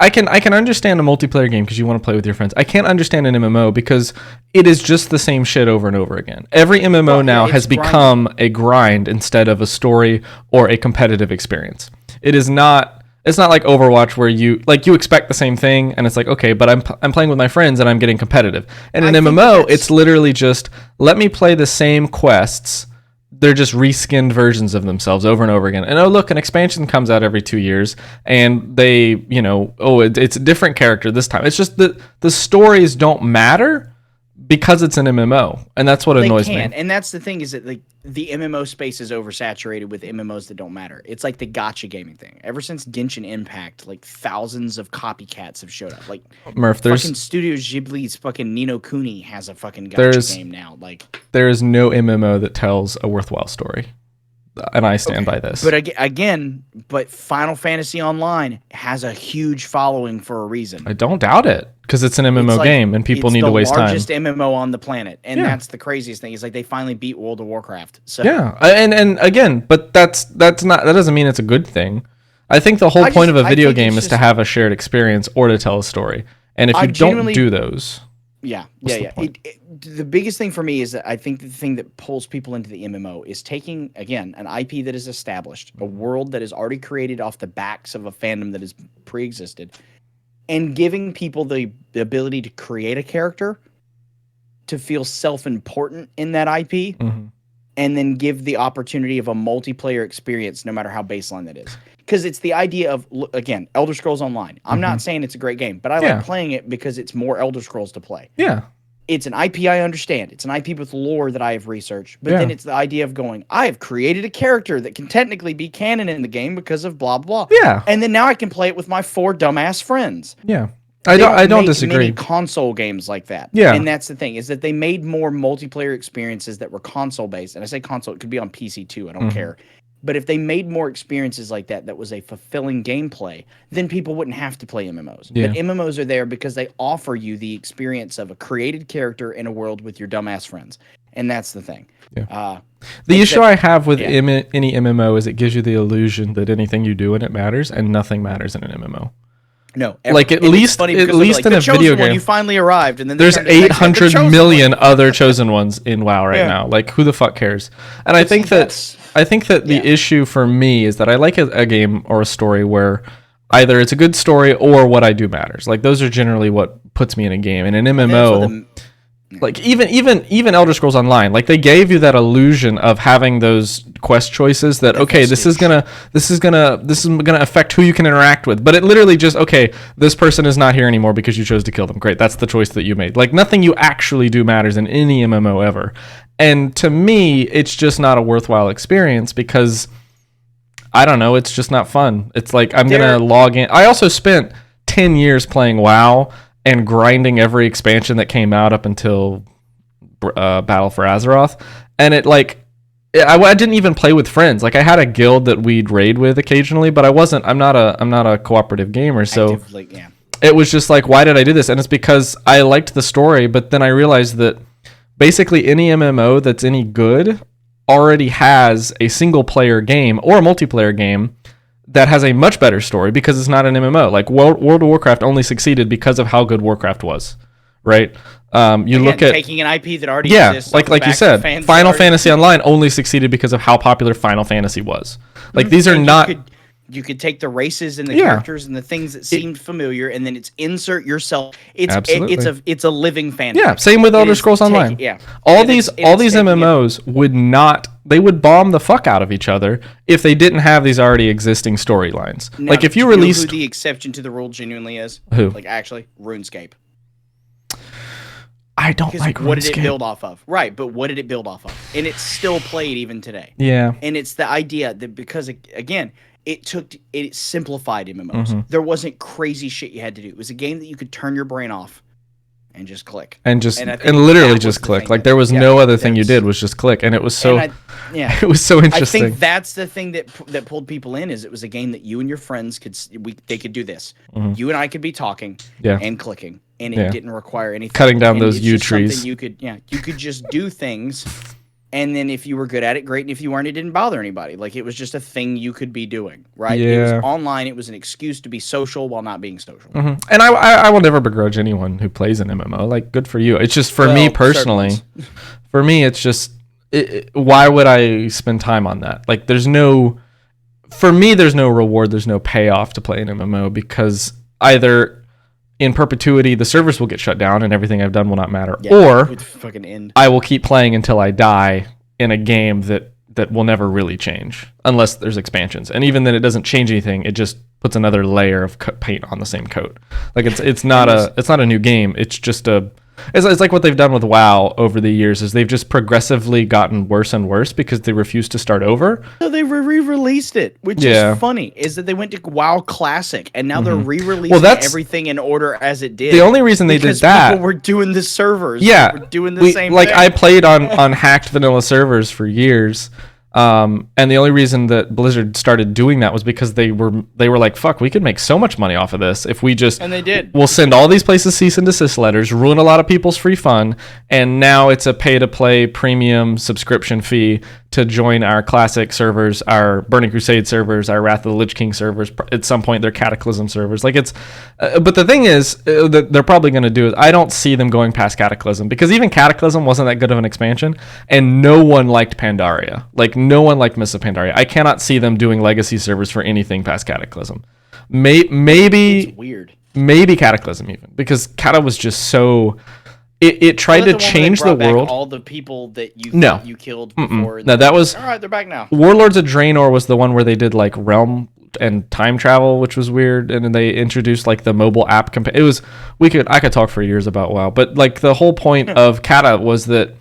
I can understand a multiplayer game because you want to play with your friends. I can't understand an MMO because it is just the same shit over and over again. Every MMO Well, yeah, now it's has become a grind instead of a story or a competitive experience. It is not. It's not like Overwatch where you expect the same thing and it's like, okay, but I'm playing with my friends and I'm getting competitive. And in I think MMO, that's- it's literally just let me play the same quests. They're just reskinned versions of themselves over and over again. And oh, look, an expansion comes out every 2 years and they, it's a different character this time. It's just that the stories don't matter because it's an MMO. And that's what they annoys can, me. and that's the thing is that the MMO space is oversaturated with MMOs that don't matter. It's like the gotcha gaming thing. Ever since Genshin Impact, like thousands of copycats have showed up. Like Murph, fucking Studio Ghibli's fucking Nino Kuni has a fucking gotcha There's- game now. Like, there is no MMO that tells a worthwhile story. And I stand by this. but again, Final Fantasy Online has a huge following for a reason. I don't doubt it because it's an MMO It's like- game and people it's need to waste the time. largest MMO on the planet, and Yeah. that's the craziest thing. Is like they finally beat World of Warcraft. So Yeah, and again, but that doesn't mean it's a good thing. I think the whole I point of just- a I video think game it's is to just- have a shared experience or to tell a story. And if I you don't genuinely- do those, Yeah, What's the yeah. point? The biggest thing for me is that I think the thing that pulls people into the MMO is taking, again, an IP that is established, a world that is already created off the backs of a fandom that has pre-existed, and giving people the ability to create a character, to feel self-important in that IP, Mhm. and then give the opportunity of a multiplayer experience, no matter how baseline that is. Because it's the idea of, again, Elder Scrolls Online. I'm not saying it's a great game, but I Yeah. like playing it because it's more Elder Scrolls to play. yeah, It's an IP I understand. It's an IP with lore that I have researched. But Yeah. then it's the idea of going, I have created a character that can technically be canon in the game because of blah blah. yeah, And then now I can play it with my 4 dumbass friends. yeah. They I don't make disagree. Many console games like that. Yeah. And that's the thing, is that they made more multiplayer experiences that were console based. And I say console, it could be on PC too. I don't Mhm. care. But if they made more experiences like that was a fulfilling gameplay, then people wouldn't have to play MMOs. Yeah. But MMOs are there because they offer you the experience of a created character in a world with your dumbass friends. And that's the thing. Yeah. The Except- issue I have with yeah. any MMO is it gives you the illusion that anything you do in it matters, and nothing matters in an MMO. No, Like, at and it's least- funny at because they'll be least in "The a chosen video one, game, you finally arrived, and then they There's turn to the next one, "The 800 chosen million one." other chosen ones in WoW right Yeah. now. Like, who the fuck cares? And I But think see, that that's- the yeah. issue for me is that I like a game or a story where either it's a good story or what I do matters. Like, those are generally what puts me in a game. And an That's MMO, what the- like even Elder Scrolls Online, like, they gave you that illusion of having those quest choices that, okay, this is gonna affect who you can interact with, but it literally just, okay, this person is not here anymore because you chose to kill them. Great, that's the choice that you made. Like, nothing you actually do matters in any MMO ever. And to me, it's just not a worthwhile experience because, I don't know, it's just not fun. It's like, I'm There- gonna log in. I also spent 10 years playing WoW and grinding every expansion that came out up until Battle for Azeroth, and it, like, I didn't even play with friends. Like, I had a guild that we'd raid with occasionally, but I'm not a cooperative gamer, so active, like, yeah. it was just like, why did I do this? And it's because I liked the story, but then I realized that basically any MMO that's any good already has a single player game or a multiplayer game that has a much better story because it's not an MMO. Like, World of Warcraft only succeeded because of how good Warcraft was, right? You look at taking an IP that already yeah, exists. like off the you backs of said, fans that Final already- Fantasy Online only succeeded because of how popular Final Fantasy was. Like, these are And not. You could take the races and the Yeah. characters and the things that seemed familiar, and then it's insert yourself. Absolutely. It's a living fan. Yeah, same with It Elder is Scrolls taking- Online. yeah. All And these it's taking it- MMOs would bomb the fuck out of each other if they didn't have these already existing storylines. Now, Like, if you do know released who the exception to the rule genuinely is, Who? like, actually, RuneScape. I don't Because like what did it RuneScape. build off of? Right, but what did it build off of? And it's still played even today. Yeah. And it's the idea that, because again, it simplified MMOs. Mm-hmm. There wasn't crazy shit you had to do. It was a game that you could turn your brain off and just click. And just And I and, think literally that was just the click. thing Like, that- there was yeah, no other thing you that's- did was just click, and it was so And yeah. it was so I interesting. think that's the thing that pulled people in, is it was a game that you and your friends they could do this. You and I could be talking Mm-hmm. Yeah. and clicking, and it Yeah. didn't require anything. Cutting down And those it's yew just something trees. You could just do things, and then if you were good at it, great. And if you weren't, it didn't bother anybody. Like, it was just a thing you could be doing, right? It was Yeah. online. It was an excuse to be social while not being social. Mhm. And I will never begrudge anyone who plays an MMO. Like, good for you. It's just, for me Well, personally, certain for me, it's just, why would I spend time on that? Like, there's no reward, there's no payoff to play an MMO, because either in perpetuity the servers will get shut down and everything I've done will not matter, Yeah, or it would fucking end. I will keep playing until I die in a game that will never really change unless there's expansions. And even then, it doesn't change anything. It just puts another layer of paint on the same coat. Like, it's not a new game. It's just it's like what they've done with WoW over the years is they've just progressively gotten worse and worse because they refuse to start over. So they re-released it, which Yeah. Mm-hmm. is funny. Is that they went to WoW Classic, and now they're re-releasing Well, that's- everything in order as it did. The only reason they did because that, people were doing the servers. yeah, were doing the same. like, thing. I played on hacked vanilla servers for years. And the only reason that Blizzard started doing that was because they were like, fuck, we could make so much money off of this if we just, And they did. we'll send all these places cease and desist letters, ruin a lot of people's free fun, and now it's a pay to play premium subscription fee to join our classic servers, our Burning Crusade servers, our Wrath of the Lich King servers. At some point, they're Cataclysm servers. Like it's, but the thing is that they're probably going to do is I don't see them going past Cataclysm, because even Cataclysm wasn't that good of an expansion, and no one liked Pandaria. Like no one liked Mists of Pandaria. I cannot see them doing legacy servers for anything past Cataclysm. Maybe It's weird. maybe Cataclysm even, because Cata was just so. It tried to change the world. All the people that you No. thought you killed before. No, that was all right. They're back now. Warlords of Draenor was the one where they did like realm and time travel, which was weird, and then they introduced like the mobile app. It was I could talk for years about WoW, but like the whole point of Cata was that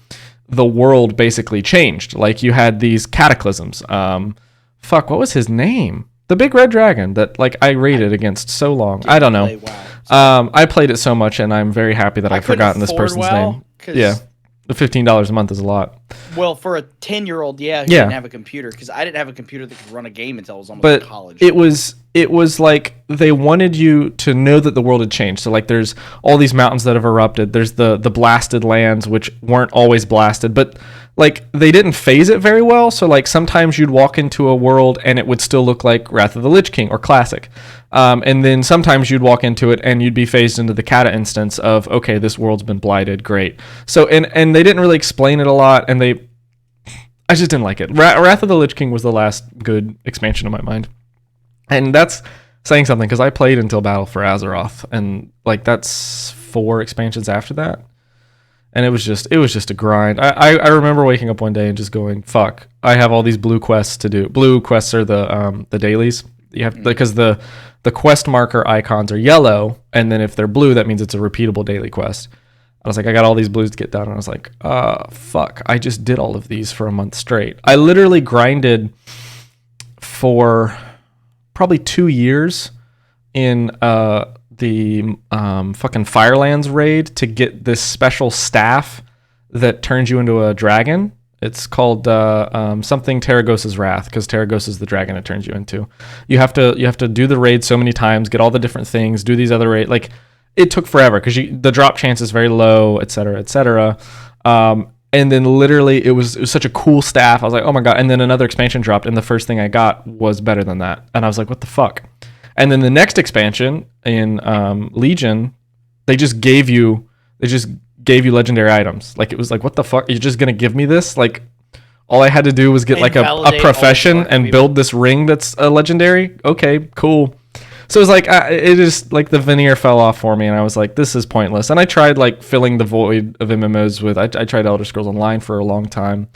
the world basically changed. Like you had these cataclysms. What was his name? The big red dragon that like I raided against so long. I don't know. Play WoW. I played it so much, and I'm very happy that I've couldn't forgotten this afford person's WoW, name. 'cause- Yeah, the $15 a month is a lot. Well, for a 10-year-old, who Yeah. didn't have a computer, because I didn't have a computer that could run a game until I was almost But in college. it was like they wanted you to know that the world had changed. So like there's all these mountains that have erupted. There's the blasted lands, which weren't always blasted, but like they didn't phase it very well. So like sometimes you'd walk into a world and it would still look like Wrath of the Lich King or Classic. And then sometimes you'd walk into it and you'd be phased into the Cata instance of, okay, this world's been blighted. Great. So, and they didn't really explain it a lot, and I just didn't like it. Wrath of the Lich King was the last good expansion in my mind. And that's saying something, because I played until Battle for Azeroth, and like that's 4 expansions after that. And it was just a grind. I remember waking up one day and just going, fuck, I have all these blue quests to do. Blue quests are the dailies. You have, because the quest marker icons are yellow, and then if they're blue, that means it's a repeatable daily quest. I was like, I got all these blues to get done, and I was like, fuck, I just did all of these for a month straight. I literally grinded for probably 2 years in the fucking Firelands raid to get this special staff that turns you into a dragon. It's called something Terragos's Wrath, because Terragos is the dragon it turns you into. You have to do the raid so many times, get all the different things, do these other raid. Like it took forever because the drop chance is very low, et cetera, et cetera. And then literally it was such a cool staff. I was like, oh my god! And then another expansion dropped, and the first thing I got was better than that, and I was like, what the fuck? And then the next expansion in Legion, they just gave you legendary items. Like it was like, what the fuck? You're just gonna give me this? Like all I had to do was get like a Invalidate profession all the and people. build this ring that's a legendary. Okay, cool. So it was like it is like the veneer fell off for me, and I was like, this is pointless. And I tried like filling the void of MMOs with. I tried Elder Scrolls Online for a long time.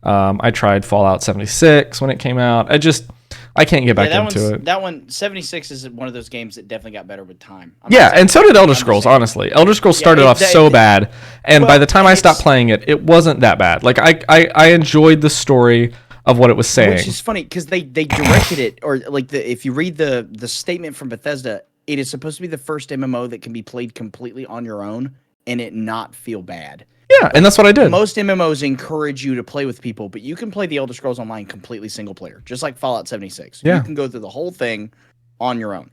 I tried Fallout 76 when it came out. I can't get back into it. That one, 76 is one of those games that definitely got better with time. Yeah, and so did Elder Scrolls, honestly. Elder Scrolls started off so bad, and by the time I stopped playing it, it wasn't that bad. Like, I enjoyed the story of what it was saying. Which is funny, because they directed it, or like if you read the statement from Bethesda, it is supposed to be the first MMO that can be played completely on your own and it not feel bad. Yeah, and that's what I did. Most MMOs encourage you to play with people, but you can play the Elder Scrolls Online completely single player, just like Fallout 76. Yeah. You can go through the whole thing on your own.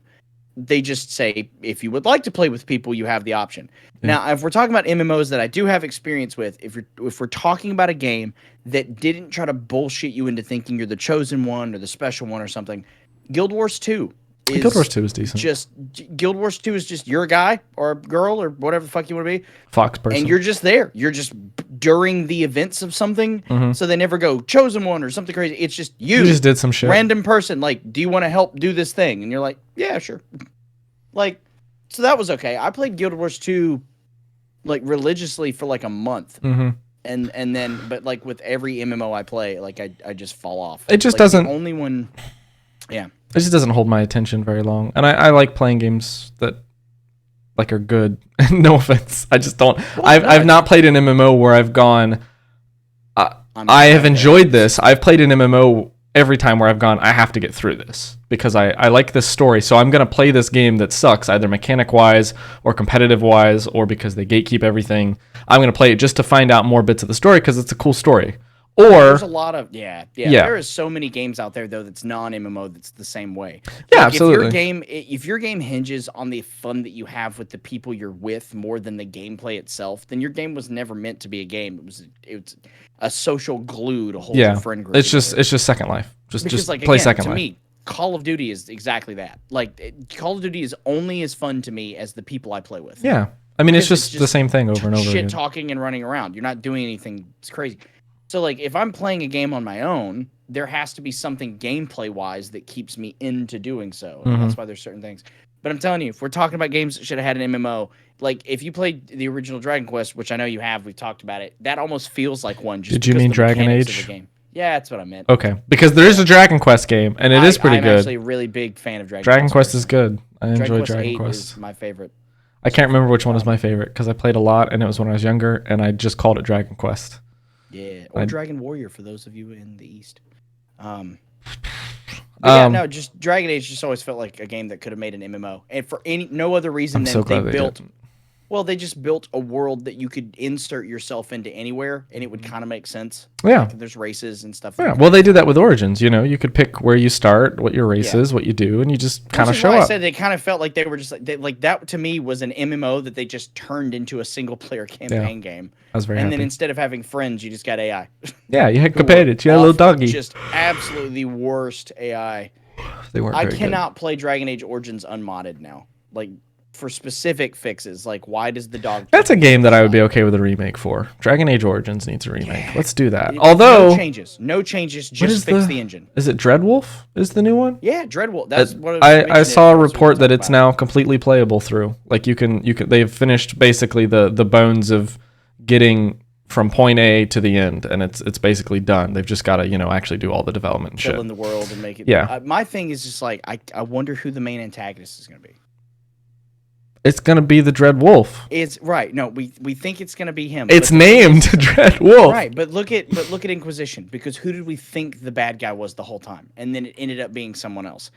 They just say, if you would like to play with people, you have the option. Yeah. Now, if we're talking about MMOs that I do have experience with, if we're talking about a game that didn't try to bullshit you into thinking you're the chosen one or the special one or something, Guild Wars 2 is Guild Wars 2 is decent. Guild Wars 2 is just you're a guy or a girl or whatever the fuck you want to be, Fox person. and you're just there. You're just during the events of something. Mhm. So they never go chosen one or something crazy. It's just You just did some shit. random person. Like, do you want to help do this thing? And you're like, yeah, sure. Like, so that was okay. I played Guild Wars 2 like religiously for like a month. Mm-hmm. And then, but like with every MMO I play, like I just fall off. It just Like, doesn't. The only one. Yeah. It just doesn't hold my attention very long, and I like playing games that like are good. No offense, I just don't. Well, I've not played an MMO where I've gone. I have enjoyed this. I've played an MMO every time where I've gone, I have to get through this because I like this story. So I'm going to play this game that sucks, either mechanic wise or competitive wise, or because they gatekeep everything. I'm going to play it just to find out more bits of the story because it's a cool story. There's a Or lot of yeah. yeah, There is so many games out there though that's non-MMO that's the same way. yeah, Like absolutely. if your game hinges on the fun that you have with the people you're with more than the gameplay itself, then your game was never meant to be a game. It was a social glue to hold your Yeah, friend group together. it's just Second Life. Because Just like play again, Second to Life. me, Call of Duty is exactly that. Like Call of Duty is only as fun to me as the people I play with. Yeah, I mean it's Because it's just the same thing over and over Shit again. talking and running around. You're not doing anything. It's crazy. So like if I'm playing a game on my own, there has to be something gameplay wise that keeps me into doing so. And that's why there's certain things. But I'm telling you, if we're talking about games that should have had an MMO, like if you played the original Dragon Quest, which I know you have, we've talked about it, that almost feels like one. Just Did you because mean the Dragon mechanics of Age? the game. Yeah, that's what I meant. Okay, because there is a Dragon Quest game, and it is pretty I'm good. actually a really big fan of Dragon Quest. Dragon Quest is good. I enjoy Dragon Quest Dragon 8 Quest. is my favorite. I can't remember which one was my favorite because I played a lot, and it was when I was younger, and I just called it Dragon Quest. Yeah, or Dragon Warrior for those of you in the East. Just Dragon Age just always felt like a game that could have made an MMO, and for no other reason I'm than so glad they built. didn't. Well, they just built a world that you could insert yourself into anywhere, and it would kind of make sense. Yeah. Like, there's races and stuff. Yeah, well, they did that with Origins. You know, you could pick where you start, what your race is, what you do, and you just kind of show I up. said they kind of felt like they were just like that. To me, was an MMO that they just turned into a single player campaign game. I was very And happy. then instead of having friends, you just got AI. Yeah, you had competitors. You had a little doggy. Just absolutely the worst AI. They weren't I very cannot play Dragon Age Origins unmodded now. Like for specific fixes, like why does the dog? That's a game that I would be okay with a remake for. Dragon Age Origins needs a remake. Let's do that. No Although, changes, just fix the engine. is it Dreadwolf? Is the new one? Yeah, Dreadwolf. That's what I saw a report that it's now completely playable through. Like you can they've finished basically the bones of getting from point A to the end, and it's basically done. They've just got to actually do all the development and fill shit. in the world and make it. Yeah. My thing is just like I wonder who the main antagonist is going to be. It's gonna be the Dread Wolf. It's right. No, we think it's going to be him. It's but named Dread Wolf. right. But look at Inquisition, because who did we think the bad guy was the whole time, and then it ended up being someone else.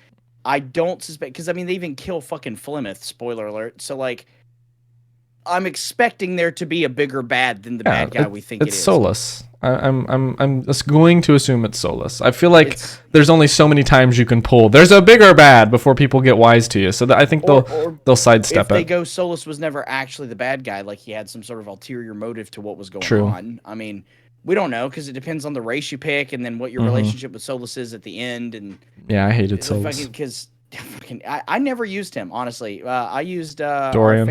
I don't suspect, because I mean they even kill fucking Flemeth. Spoiler alert. So like, I'm expecting there to be a bigger bad than the bad guy we think it is. It's Solus. I'm just going to assume it's Solus. I feel like there's only so many times you can pull. There's a bigger bad before people get wise to you. So I think they'll sidestep if they it. go Solus was never actually the bad guy, like he had some sort of ulterior motive to what was going on. I mean, we don't know because it depends on the race you pick and then what your relationship with Solus is at the end. And yeah, I hated Solus because I never used him, honestly. I used Dorian. our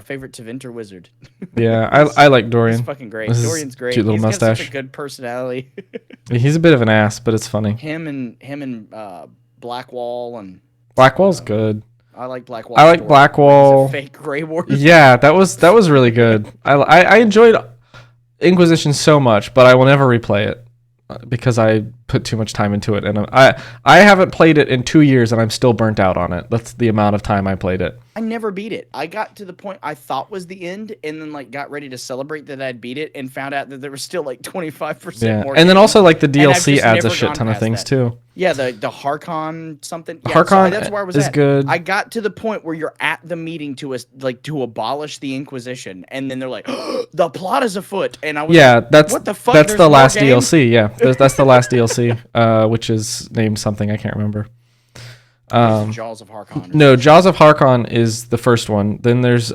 favorite Tevinter wizard. Yeah, I like Dorian. He's fucking great. This is Dorian's great. cute little He's mustache. got such a good personality. He's a bit of an ass, but it's funny. him and Blackwall, and Blackwall's good. I like Blackwall. I like Blackwall. He's a fake Grey Warrior. Yeah, that was really good. I enjoyed Inquisition so much, but I will never replay it because I put too much time into it, and I haven't played it in 2 years, and I'm still burnt out on it. That's the amount of time I played it. I never beat it. I got to the point I thought was the end, and then like got ready to celebrate that I'd beat it, and found out that there was still like 25% Yeah, more. and then games. also like the And I've DLC just adds a never shit gone ton of past things that. too. Yeah, the Harkon something. Yeah, Harkon that's where I was is at. good. I got to the point where you're at the meeting to abolish the Inquisition, and then they're like, the plot is afoot, and I was like, that's what the fuck? That's There's the more last games? DLC. Yeah, that's the last DLC, which is named something I can't remember. Jaws of Harkon. No, Jaws of Harkon is the first one. Then there's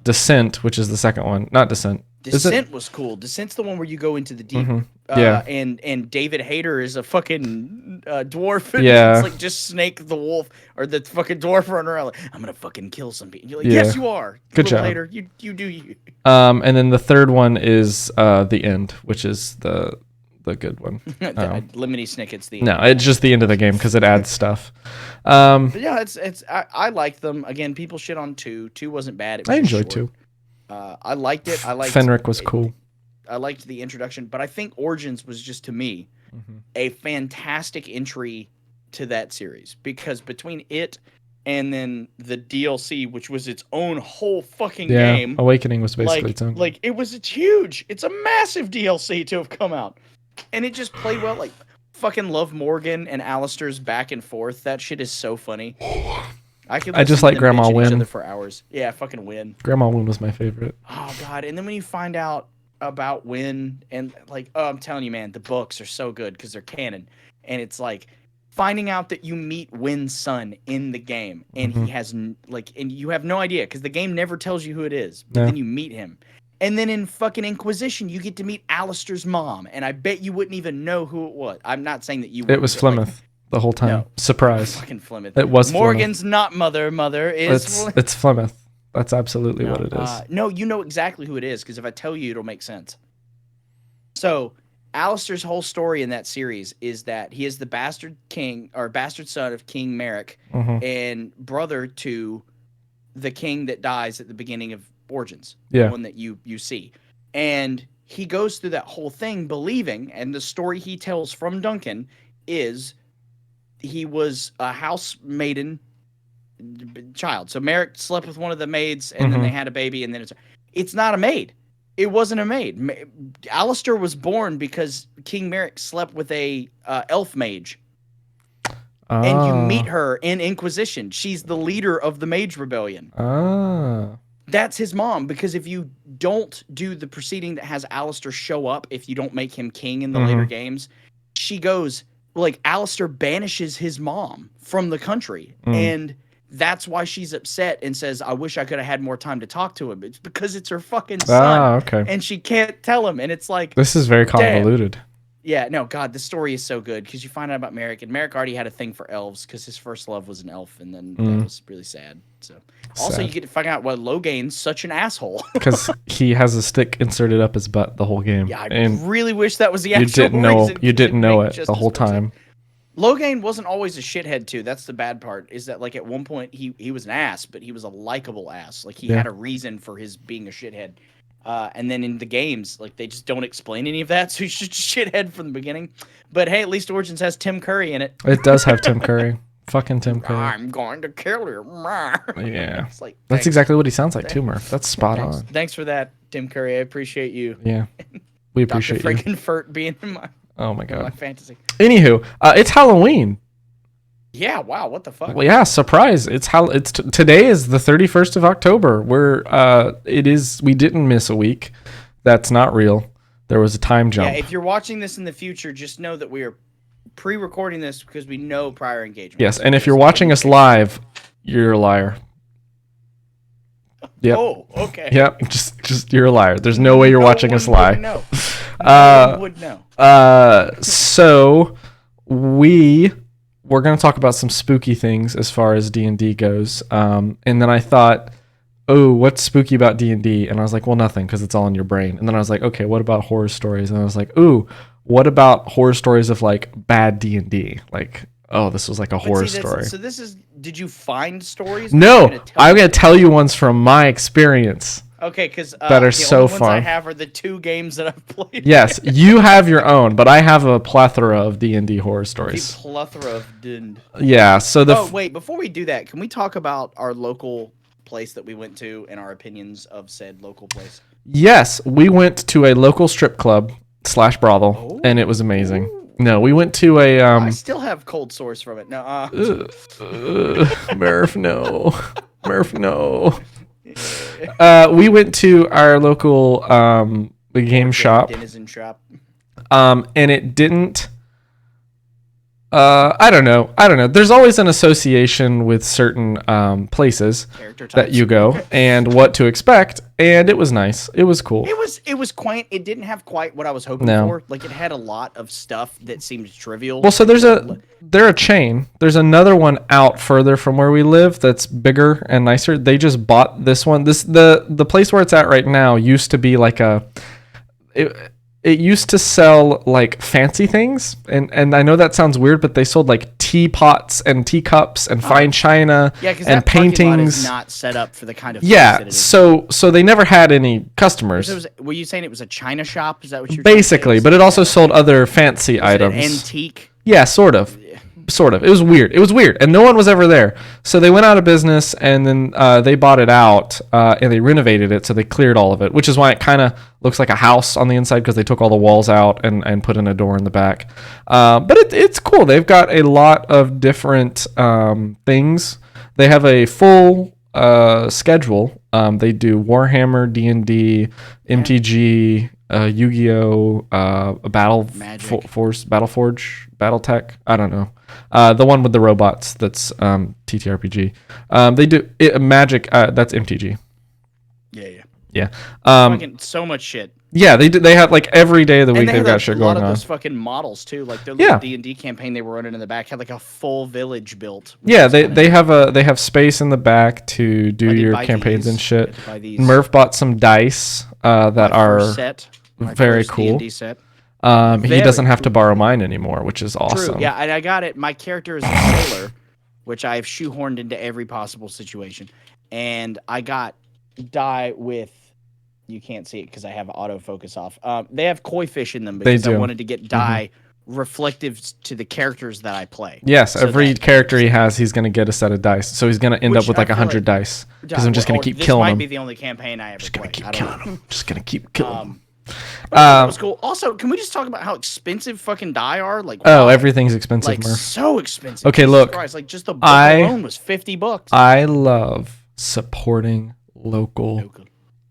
Descent, which is the second one. Not Descent. Descent was cool. Descent's the one where you go into the deep. Yeah. And David Hayter is a fucking dwarf. And Yeah. It's like just Snake the wolf or the fucking dwarf running around like, I'm gonna fucking kill some people. You're like, Yeah. yes, you are. Good Little job. Hayter, you do you. And then the third one is The End, which is the good one. Lemony Snicket's the No, it's just the end of the game because it adds stuff. But yeah, I like them. Again, people shit on 2. 2 wasn't bad. It was I just enjoyed short. 2. I liked it. I liked Fenric was cool. I liked the introduction, but I think Origins was just, to me, a fantastic entry to that series, because between it and then the DLC, which was its own whole fucking game, Awakening was basically its own. like it's huge. It's a massive DLC to have come out, and it just played well. Like fucking love Morgan and Alistair's back and forth. That shit is so funny. I just like Grandma Win Wynn. for hours. Yeah, fucking Win. Grandma Wynn was my favorite. Oh god! And then when you find out about when, and like, oh, I'm telling you, man, the books are so good because they're canon, and it's like finding out that you meet Wynn's son in the game, and he has like, and you have no idea because the game never tells you who it is, but then you meet him. And then in fucking Inquisition, you get to meet Alistair's mom, and I bet you wouldn't even know who it was. I'm not saying that you would. It was Flemeth the whole time. No. Surprise. Fucking Flemeth. It was Morgan's not mother. Mother is. It's Flemeth. That's absolutely what it is. No, you know exactly who it is because if I tell you, it'll make sense. So, Alistair's whole story in that series is that he is the bastard king or bastard son of King Merrick and brother to the king that dies at the beginning of Origins, the one that you see. And he goes through that whole thing believing, and the story he tells from Duncan is he was a housemaiden child. So Merrick slept with one of the maids, and then they had a baby, and then it's not a maid. It wasn't a maid. Alistair was born because King Merrick slept with a elf mage. And you meet her in Inquisition. She's the leader of the Mage Rebellion. That's his mom, because if you don't do the proceeding that has Alistair show up, if you don't make him king in the later games, she goes, like, Alistair banishes his mom from the country. And that's why she's upset and says, I wish I could have had more time to talk to him. It's because it's her fucking son. Okay. And she can't tell him. And it's like, this is very convoluted. Damn. Yeah, no, God, the story is so good because you find out about Merrick, and Merrick already had a thing for elves because his first love was an elf, and then that was really sad. So, also, you get to find out why Logain's such an asshole because he has a stick inserted up his butt the whole game. Yeah, I really wish that was the actual reason. You didn't know it the whole time. Logain wasn't always a shithead too. That's the bad part. Is that like at one point he was an ass, but he was a likable ass. Like he had a reason for his being a shithead. And then in the games, like they just don't explain any of that, so he's just a shithead from the beginning. But hey, at least Origins has Tim Curry in it. It does have Tim Curry. Fucking Tim Curry. I'm going to kill you. Yeah. It's like, that's exactly what he sounds like too, Murph. That's spot on. Thanks for that, Tim Curry. I appreciate you. Yeah. We appreciate Dr. Frankenfurt being in my my fantasy. Anywho, it's Halloween. Yeah, wow, what the fuck? Well, yeah, surprise. Today is the 31st of October. We didn't miss a week. That's not real. There was a time jump. Yeah, if you're watching this in the future, just know that we are pre-recording this because we know prior engagement. Yes, and if you're watching us live, you're a liar. Yep. Oh, okay. Yep, just you're a liar. There's no way you're watching us live. No one would know. So we're going to talk about some spooky things as far as D&D goes. And then I thought, oh, what's spooky about D&D? And I was like, well, nothing, because it's all in your brain. And then I was like, okay, what about horror stories? And I was like, ooh, what about horror stories of like bad D&D? Like, oh, this was like a horror story. So did you find stories? No, I'm going to tell you ones from my experience. Okay, because that are so only ones fun. I have are the 2 games that I've played. Yes, you have your own, but I have a plethora of D&D horror stories. A plethora of D&D. Yeah, so wait, before we do that, can we talk about our local place that we went to and our opinions of said local place? Yes, we went to a local strip club / brothel, and it was amazing. Ooh. No, we went to a... I still have cold sores from it. No, Murph, no. Murph, no. We went to our local game shop. Denizen shop. And it didn't... I don't know. There's always an association with certain places that you go and what to expect, and it was nice. It was cool. It was quaint. It didn't have quite what I was hoping for. Like it had a lot of stuff that seemed trivial. Well, so they're a chain. There's another one out further from where we live that's bigger and nicer. They just bought this one. The place where it's at right now used to be like it used to sell like fancy things, and I know that sounds weird, but they sold like teapots and teacups and fine china and paintings. Is not set up for the kind of so they never had any customers. Were you saying it was a china shop? Is that what you're basically? But it also sold other fancy items. It an antique? Yeah, sort of. It was weird, and no one was ever there. So they went out of business, and then they bought it out, and they renovated it, so they cleared all of it, which is why it kind of looks like a house on the inside, because they took all the walls out and put in a door in the back. But it's cool. They've got a lot of different things. They have a full schedule. They do Warhammer, D&D, MTG, Yu-Gi-Oh, Magic. Force, Battleforge, BattleTech. I don't know. The one with the robots. That's TTRPG. They do Magic. That's MTG. Yeah. Yeah. Fucking so much shit. Yeah, they do. They have like every day of the week And they they've had got like, shit a lot going of on. those fucking models too. Like their Yeah. little D&D campaign they were running in the back had like a full village built. which Yeah, was kinda neat. they have space in the back to do I did your buy campaigns these. and shit. I had to buy these. Murph bought some dice that My are first set. My very first cool. D&D set. He Very doesn't have to cool. borrow mine anymore, which is awesome. True. Yeah, and I got it. My character is a sailor, which I have shoehorned into every possible situation. And I got die with. You can't see it because I have autofocus off. They have koi fish in them They because I do. wanted to get dye reflective to the characters that I play. Yes, So every that- character he has, he's gonna get a set of dice. So he's gonna end Which up with I like feel 100 like- dice because I'm just gonna keep this killing might them. be the only campaign I ever Just gonna play. keep I don't killing know. them. Just gonna keep killing them. But that was cool. Also, can we just talk about how expensive fucking die are? Like, Oh, wow, everything's expensive, like Murph. so expensive. Okay, Jesus look, Christ, like just the book I- alone was $50. I love supporting local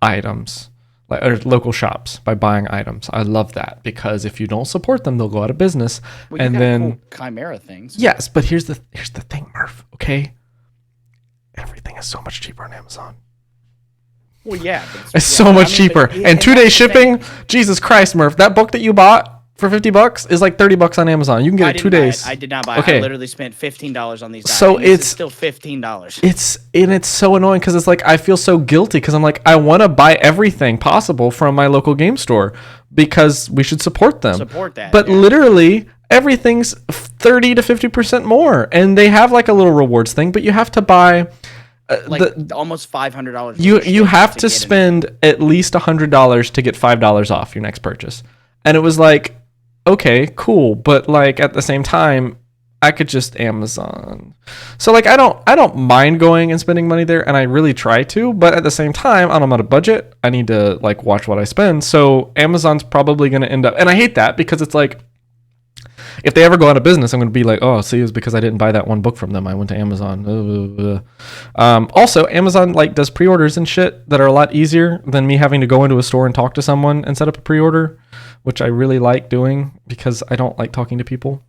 items, like or local shops by buying items. I love that because if you don't support them, they'll go out of business. Well, you and got then cool Chimera things. yes, but here's the thing, Murph. Okay, everything is so much cheaper on Amazon. Well, yeah, but It's so much cheaper. but- And 2-day that's the thing. shipping. Jesus Christ, Murph. That book that you bought for $50 is like $30 on Amazon. You can get I it didn't 2 buy it. days. I did not buy it. Okay. I literally spent $15 on these. So and this is it's- still $15. It's so annoying because it's like I feel so guilty because I'm like I want to buy everything possible from my local game store because we should support them. Support that. But yeah. literally everything's 30 to 50% more, and they have like a little rewards thing, but you have to buy. like almost $500. You have to spend at least $100 to get $5 off your next purchase, and it was like, okay, cool, but like at the same time, I could just Amazon. So like I don't mind going and spending money there, and I really try to, but at the same time, I'm on a budget. I need to like watch what I spend. So Amazon's probably going to end up, and I hate that because it's like, if they ever go out of business, I'm going to be like, oh, see, it's because I didn't buy that one book from them. I went to Amazon. Also, Amazon like does pre-orders and shit that are a lot easier than me having to go into a store and talk to someone and set up a pre-order, which I really like doing because I don't like talking to people.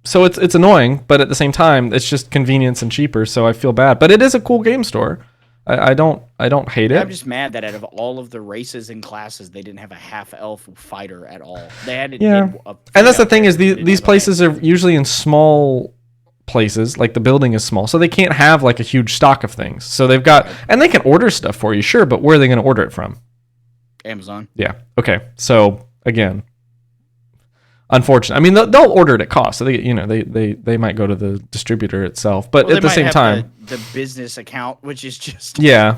So it's annoying, but at the same time, it's just convenience and cheaper. So I feel bad, but it is a cool game store. I don't hate it. I'm just mad that out of all of the races and classes, they didn't have a half-elf fighter at all. They had Yeah. And that's the thing is these places are usually in small places, like the building is small, so they can't have like a huge stock of things. So they've got, and they can order stuff for you, sure, but where are they going to order it from? Amazon. Yeah. Okay. So again, unfortunate. I mean, they'll order it at cost, so they might go to the distributor itself, but Well, at the same time, the business account, which is just yeah.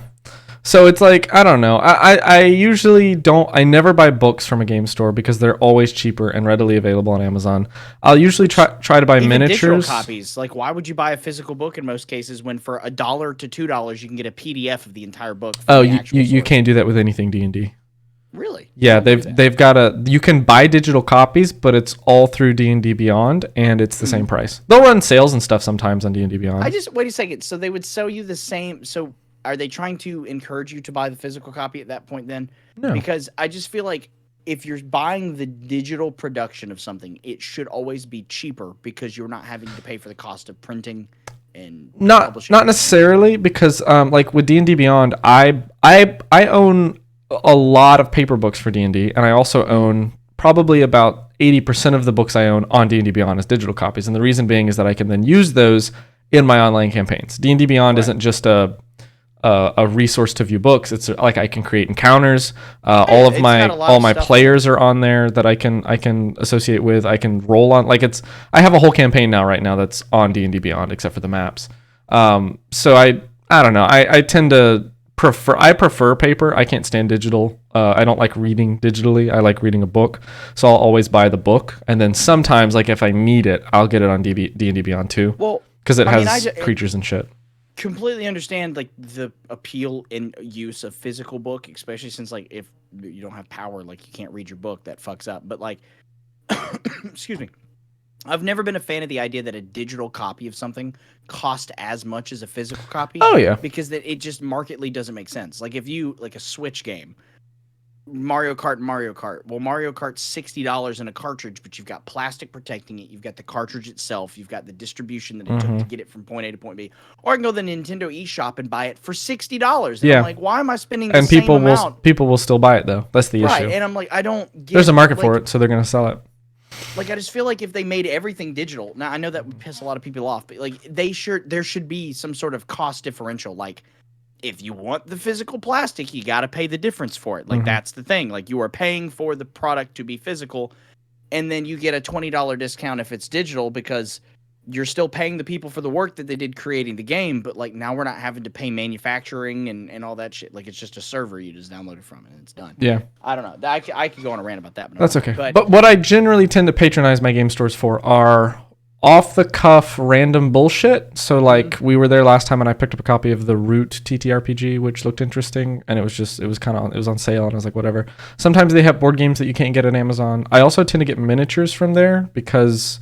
So it's like, I don't know. I usually don't. I never buy books from a game store because they're always cheaper and readily available on Amazon. I'll usually try to buy even digital miniatures. copies. Like, why would you buy a physical book in most cases when for $1 to $2 you can get a PDF of the entire book? From Oh, the you actual you source? can't do that with anything D&D. Really? Yeah, Don't do that. they've got you can buy digital copies, but it's all through D&D Beyond, and it's the same price. They'll run sales and stuff sometimes on D&D Beyond. I just wait a second. So they would sell you the same. So are they trying to encourage you to buy the physical copy at that point? Then, No. because I just feel like if you're buying the digital production of something, it should always be cheaper because you're not having to pay for the cost of printing and publishing. Not necessarily, because like with D&D Beyond, I own a lot of paper books for D&D, and I also own probably about 80% of the books I own on D&D Beyond as digital copies. And the reason being is that I can then use those in my online campaigns. D&D Beyond isn't just a resource to view books. It's like I can create encounters. All of it's my got a lot all of my stuff. players are on there that I can associate with. I can roll on, like, I have a whole campaign right now that's on D&D Beyond except for the maps. So I don't know. I tend to prefer paper. I can't stand digital. I don't like reading digitally. I like reading a book. So I'll always buy the book, and then sometimes, like, if I need it, I'll get it on D&D Beyond too, Well, because it I mean, has creatures and shit. completely understand like the appeal and use of physical book, especially since like if you don't have power, like you can't read your book, that fucks up. But like, excuse me, I've never been a fan of the idea that a digital copy of something cost as much as a physical copy. Oh yeah. Because that it just markedly doesn't make sense. Like if you like a Switch game, Mario Kart and Mario Kart. Well, Mario Kart's $60 in a cartridge, but you've got plastic protecting it. You've got the cartridge itself. You've got the distribution that it took to get it from point A to point B. Or I can go to the Nintendo eShop and buy it for $60. And Yeah. I'm like, why am I spending the And same people amount? will still buy it though. That's the Right, issue. and I'm like, I don't get. There's a market for like, it, so they're gonna sell it. Like, I just feel like if they made everything digital, now I know that would piss a lot of people off, but like there should be some sort of cost differential. Like, if you want the physical plastic, you got to pay the difference for it. Like, that's the thing. Like, you are paying for the product to be physical, and then you get a $20 discount if it's digital because you're still paying the people for the work that they did creating the game. But like, now we're not having to pay manufacturing and all that shit. Like, it's just a server you just download it from and it's done. Yeah. I don't know. I could go on a rant about that. But That's okay. But But what I generally tend to patronize my game stores for are off the cuff random bullshit. So like we were there last time and I picked up a copy of the Root TTRPG, which looked interesting, and it was on sale and I was like, whatever. Sometimes they have board games that you can't get on Amazon. I also tend to get miniatures from there because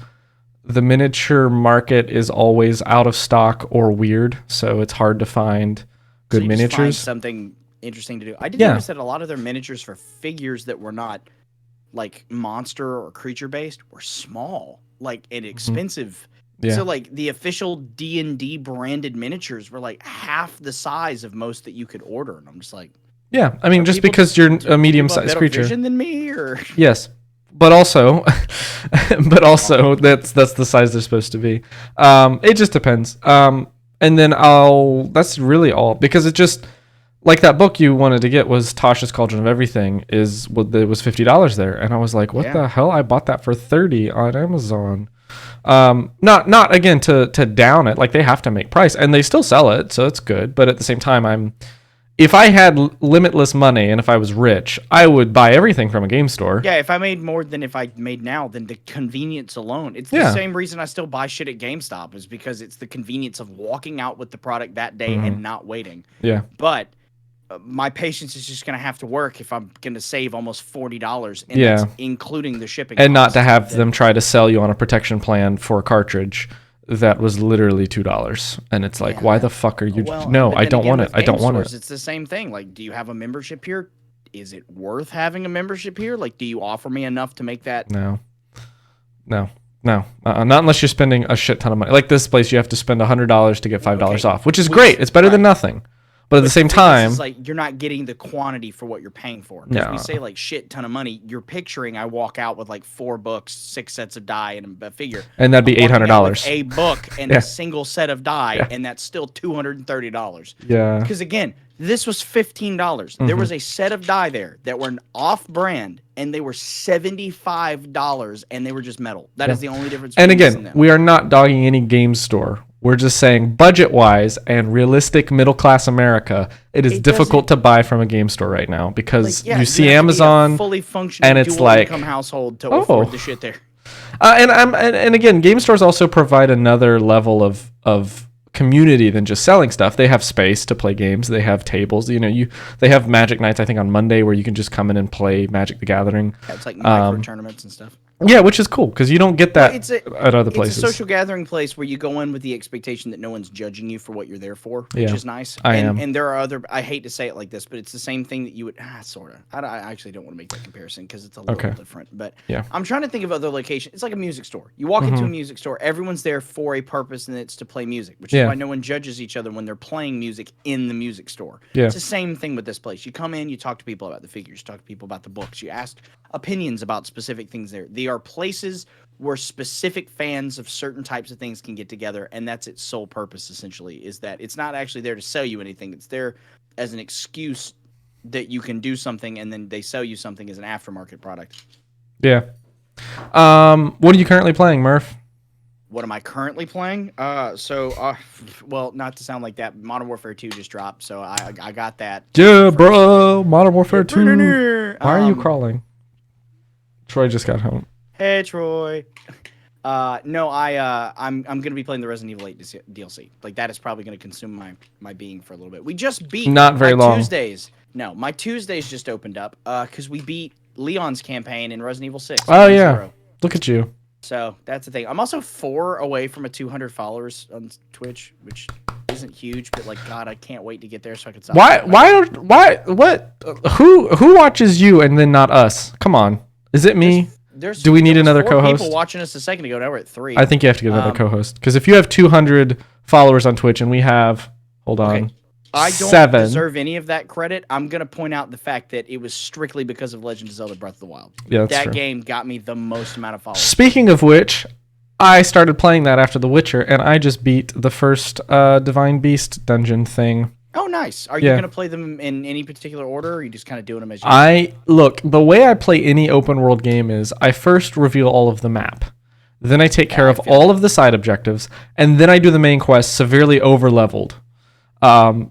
the miniature market is always out of stock or weird, so it's hard to find good so you just find miniatures. something interesting to do. I did Yeah. notice that a lot of their miniatures for figures that were not like monster or creature based were small, like and expensive. Yeah. So like the official D&D branded miniatures were like half the size of most that you could order, and I'm just like, Yeah, I mean, just people- because you're a people have medium-sized better creature. vision than me, or Yes, but also, that's the size they're supposed to be. It just depends. And then that's really all, because it just like that book you wanted to get was Tasha's Cauldron of Everything. It was $50 there, and I was like, what Yeah. the hell? I bought that for $30 on Amazon. Not again to down it, like they have to make price, and they still sell it, so it's good. But at the same time, if I had limitless money and if I was rich, I would buy everything from a game store. yeah, if I made more than if I made now, then the convenience alone. It's the Yeah. same reason I still buy shit at GameStop, is because it's the convenience of walking out with the product that day and not waiting. Yeah. But my patience is just going to have to work if I'm going to save almost $40, and Yeah. that's including the shipping. And not to costs. have them try to sell you on a protection plan for a cartridge that was literally $2, and it's like, why the fuck are you? Well, No, but I then don't again, want it. with I don't game want stores, it. It's the same thing. Like, do you have a membership here? Is it worth having a membership here? Like, do you offer me enough to make that? No. Not unless you're spending a shit ton of money. Like this place, you have to spend $100 to get $5 Okay. off, which is great. It's better than nothing. But at the same thing is, time, it's like you're not getting the quantity for what you're paying for. 'Cause No. we say like shit ton of money. You're picturing I walk out with like 4 books, 6 sets of die, and a figure. and that'd be I'm walking out $800. with a book and Yeah. a single set of die, and that's still $230. Yeah. Because again, this was $15. Mm-hmm. There was a set of die there that were off-brand, and they were $75, and they were just metal. That is the only difference. And between this again, them. we are not dogging any game store. We're just saying budget-wise and realistic middle-class America, it is It difficult to buy from a game store right now because Like, yeah, you see have to be a Amazon. fully functioning and it's dual like, income household to oh. afford the shit there. And again, game stores also provide another level of community than just selling stuff. They have space to play games. They have tables. They have Magic Nights, I think, on Monday where you can just come in and play Magic the Gathering. Yeah, it's like micro tournaments and stuff. Yeah, which is cool because you don't get that at other places. It's a social gathering place where you go in with the expectation that no one's judging you for what you're there for, which Yeah. is nice. I and, am. And there are other. I hate to say it like this, but it's the same thing that you would sort of. I actually don't want to make that comparison because it's a little different. But Yeah. I'm trying to think of other locations. It's like a music store. You walk into a music store. Everyone's there for a purpose, and it's to play music, which Yeah. is why no one judges each other when they're playing music in the music store. Yeah. It's the same thing with this place. You come in, you talk to people about the figures, you talk to people about the books, you ask opinions about specific things there. They are places where specific fans of certain types of things can get together, and that's its sole purpose, essentially, is that it's not actually there to sell you anything. It's there as an excuse that you can do something, and then they sell you something as an aftermarket product. Yeah. What are you currently playing, Murph? What am I currently playing? Well, not to sound like that, Modern Warfare 2 just dropped, so I got that. Yeah, bro. Modern Warfare 2. Why are you crawling? Troy just got home. Hey, Troy. No, I'm gonna be playing the Resident Evil 8 DLC. Like that is probably gonna consume my being for a little bit. We just beat Not very my long. Tuesdays. No, my Tuesdays just opened up because we beat Leon's campaign in Resident Evil 6. Oh, yeah. 0. Look at you. So that's the thing. I'm also 4 away from a 200 followers on Twitch, which is isn't huge, but like, God, I can't wait to get there so I can stop. What? Who watches you and then not us? Come on. Is it me? Do we need another co-host? People watching us a second ago. Now we're at 3. I think you have to get another co-host because if you have 200 followers on Twitch and we have, hold on, I don't 7. deserve any of that credit. I'm gonna point out the fact that it was strictly because of Legend of Zelda: Breath of the Wild. Yeah, that's that true. game got me the most amount of followers. Speaking of which, I started playing that after The Witcher, and I just beat the first Divine Beast dungeon thing. Oh, nice. Are you gonna play them in any particular order, or are you just kind of doing them as you Look, the way I play any open world game is I first reveal all of the map. Then I take care of all of the side objectives, and then I do the main quest severely over-leveled.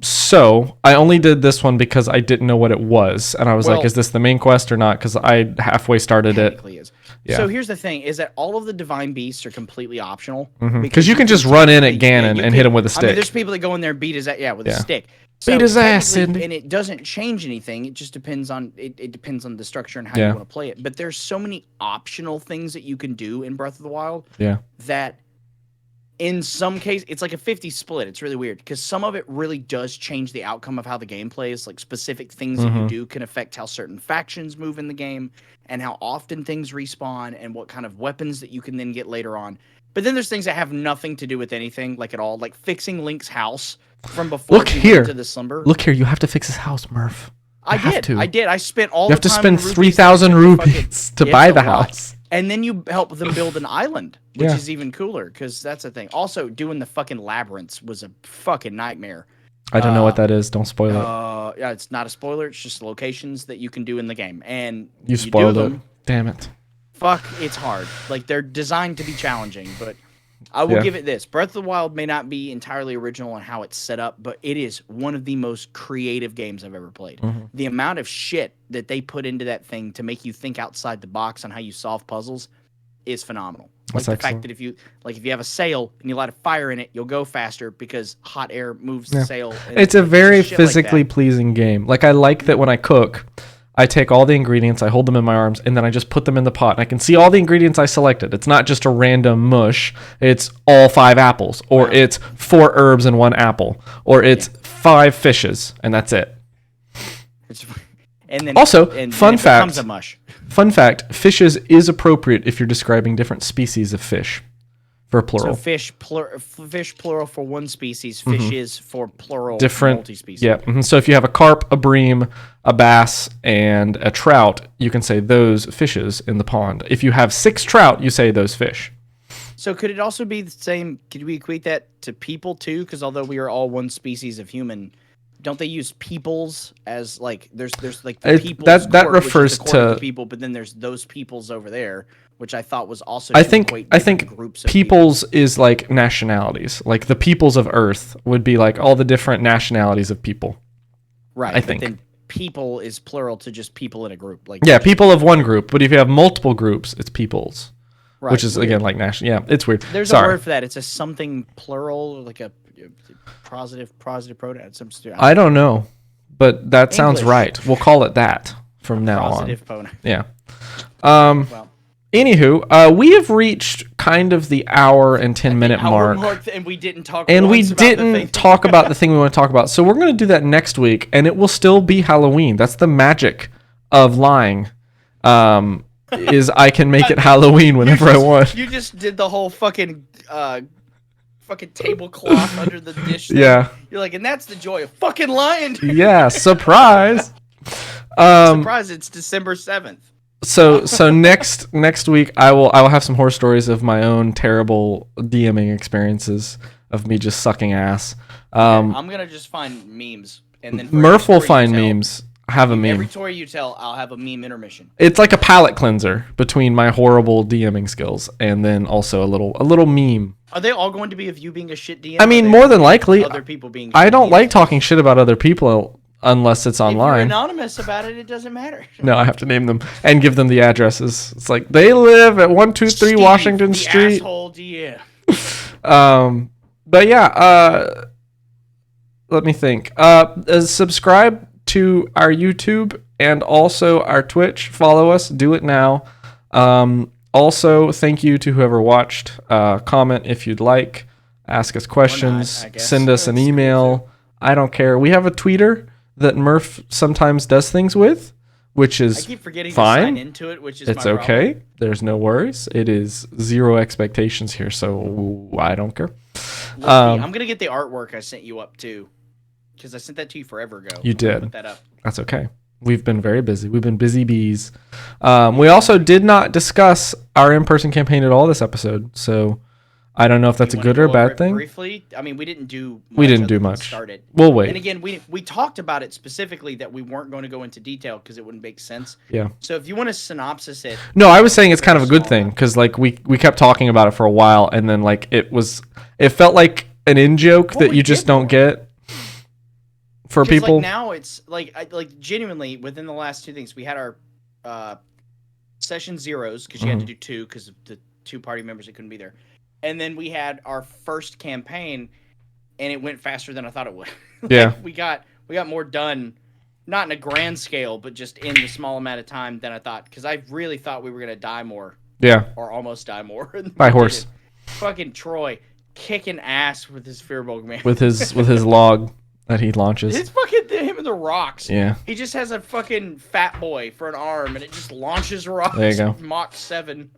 So I only did this one because I didn't know what it was, and I was like, "Is this the main quest or not?" Because I halfway started it. Is. Yeah. So here's the thing: is that all of the divine beasts are completely optional because you can just run in at Ganon and hit him with a stick. I mean, there's people that go in there and beat his with a stick. So beat his ass, and it doesn't change anything. It just depends on it depends on the structure and how you want to play it. But there's so many optional things that you can do in Breath of the Wild. Yeah. That. In some cases, it's like a 50 split. It's really weird because some of it really does change the outcome of how the game plays. Like specific things that you do can affect how certain factions move in the game and how often things respawn and what kind of weapons that you can then get later on. But then there's things that have nothing to do with anything, like at all, like fixing Link's house from before he went to the slumber. Look here, you have to fix his house, Murph. I did. I spent all the time. You have to spend 3,000 rupees to buy the house. And then you help them build an island, which is even cooler, because that's the thing. Also, doing the fucking labyrinths was a fucking nightmare. I don't know what that is. Don't spoil it. Yeah, it's not a spoiler. It's just locations that you can do in the game. And you spoiled it. Damn it. Fuck, it's hard. Like, they're designed to be challenging, but I will give it this. Breath of the Wild may not be entirely original in how it's set up, but it is one of the most creative games I've ever played. The amount of shit that they put into that thing to make you think outside the box on how you solve puzzles is phenomenal. Like the fact that if you have a sail and you light a fire in it, you'll go faster because hot air moves the sail. It's a very physically pleasing game. Like, I like that when I cook, I take all the ingredients, I hold them in my arms, and then I just put them in the pot. And I can see all the ingredients I selected. It's not just a random mush. It's all 5 apples, or it's 4 herbs and 1 apple, or it's 5 fishes, and that's it. And then also, fun fact, a mush. Fun fact, fishes is appropriate if you're describing different species of fish. For plural. So fish plural for one species, fishes for plural different multi-species. Yeah. So if you have a carp, a bream, a bass, and a trout, you can say those fishes in the pond. If you have 6 trout, you say those fish. So could it also be the same? Could we equate that to people too? Because although we are all one species of human, don't they use peoples as like there's like the peoples that refers to people, but then there's those peoples over there, which I thought was also I think groups of peoples is like nationalities. Like the peoples of Earth would be like all the different nationalities of people. Right. I think. Then people is plural to just people in a group. Like people of one group, but if you have multiple groups, it's peoples. Right. Which is again like national. Yeah, it's weird. There's a word for that. It's a something plural, like a positive pronoun. I don't know, but that sounds right. We'll call it that from now on. Positive pronoun. Yeah. Anywho, we have reached kind of the hour and 10-minute mark, and we didn't talk. Talk about the thing we want to talk about. So we're going to do that next week, and it will still be Halloween. That's the magic of lying. Is I can make it Halloween whenever I want. You just did the whole fucking tablecloth under the dish. Yeah. You're like, and that's the joy of fucking lying. Yeah, surprise. Surprise! It's December 7th. So next week I will have some horror stories of my own terrible DMing experiences of me just sucking ass. I'm gonna just find memes, and then Murph will find memes. Have a meme. Every story you tell, I'll have a meme intermission. It's like a palate cleanser between my horrible DMing skills and then also a little meme. Are they all going to be of you being a shit DM? I mean, more than likely. Other people being. I don't like talking shit about other people unless it's online. If you're anonymous about it, it doesn't matter. No, I have to name them and give them the addresses. It's like they live at 123 Washington Street. Asshole DM. But yeah, let me think. Subscribe to our YouTube and also our Twitch. Follow us. Do it now. Also, thank you to whoever watched. Comment if you'd like. ask us questions, I guess. send us an That's email. I don't care. We have a tweeter that Murph sometimes does things with, which I is keep forgetting fine. to sign into it, which is It's my okay. problem. There's no worries. It is zero expectations here, so I don't care. I'm gonna get the artwork I sent you up too, because I sent that to you forever ago. You I'm gonna did. Put that up. That's okay. We've been very busy. We've been busy bees. We also did not discuss our in-person campaign at all this episode, so I don't know if that's a You wanna good or a go over bad it thing. Briefly, I mean, we didn't do. We didn't other do than much. Start it. We'll wait. And again, we talked about it specifically that we weren't going to go into detail because it wouldn't make sense. Yeah. So if you want to synopsis it, No, I was saying it's kind of a Very good small. thing because like we kept talking about it for a while, and then like it felt like an in joke Well, that we you just did don't more. get for 'cause, people. like now it's like genuinely within the last two things we had our session zeros because you had to do two because of the two party members that couldn't be there, and then we had our first campaign, and it went faster than I thought it would. Yeah. we got more done, not in a grand scale, but just in the small amount of time than I thought because I really thought we were gonna die more Yeah, or almost die more. by We horse didn't. Fucking Troy kicking ass with his Fearbog man. with his log that he launches. It's fucking him and the rocks. Yeah. He just has a fucking fat boy for an arm, and it just launches rocks. There you go. Mach 7.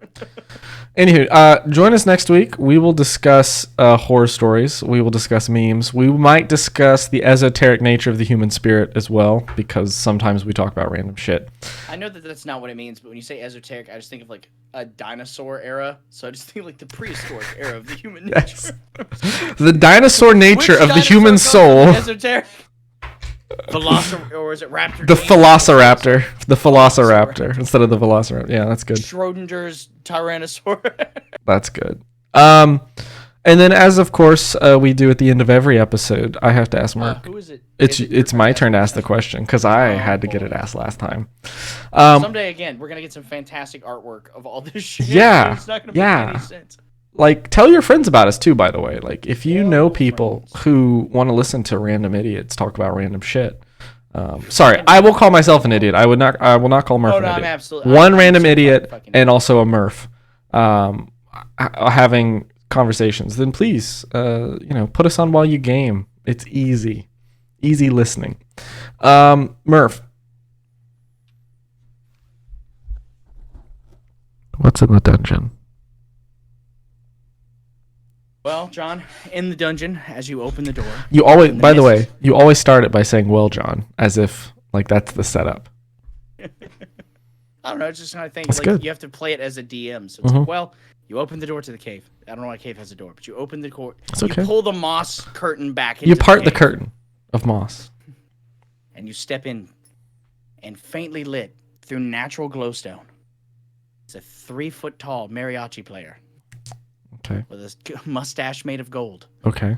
Anywho, join us next week. We will discuss horror stories. We will discuss memes. We might discuss the esoteric nature of the human spirit as well, because sometimes we talk about random shit. I know that that's not what it means, but when you say esoteric, I just think of like a dinosaur era. So I just think like the prehistoric era of the human nature. Yes. The dinosaur nature Which of the dinosaur human comes from soul. Esoteric. Or is it Raptor? The King? Velociraptor. The Velociraptor instead of the Velociraptor. Yeah, that's good. Schrodinger's Tyrannosaur. That's good. And then, as of course we do at the end of every episode, I have to ask Mark. Who is it? It's Is it your it's my turn to ask the question because I had to get it asked last time. Someday again, we're gonna get some fantastic artwork of all this shit. Yeah, It's not gonna yeah. make any sense. Like, tell your friends about us too. By the way, like if you Tell know people friends. who want to listen to random idiots talk about random shit. Sorry, I will call myself an idiot. I will not call Murph Oh an no, I'm idiot. absolutely One I'm random so idiot fucking and also a Murph having conversations. Then please, put us on while you game. It's easy listening. Murph, what's in the dungeon? Well, John, in the dungeon, as you open the door, You always, And the by the mist. way, you always start it by saying "Well, John," as if like that's the setup. I don't know. It's just kind of thing. That's Like good. you have to play it as a DM. So it's like, well, you open the door to the cave. I don't know why cave has a door, but you open the door. It's You okay. pull the moss curtain back. Into You part the cave, curtain of moss. and you step in, and faintly lit through natural glowstone, it's a 3-foot tall mariachi player Okay. with a mustache made of gold, Okay.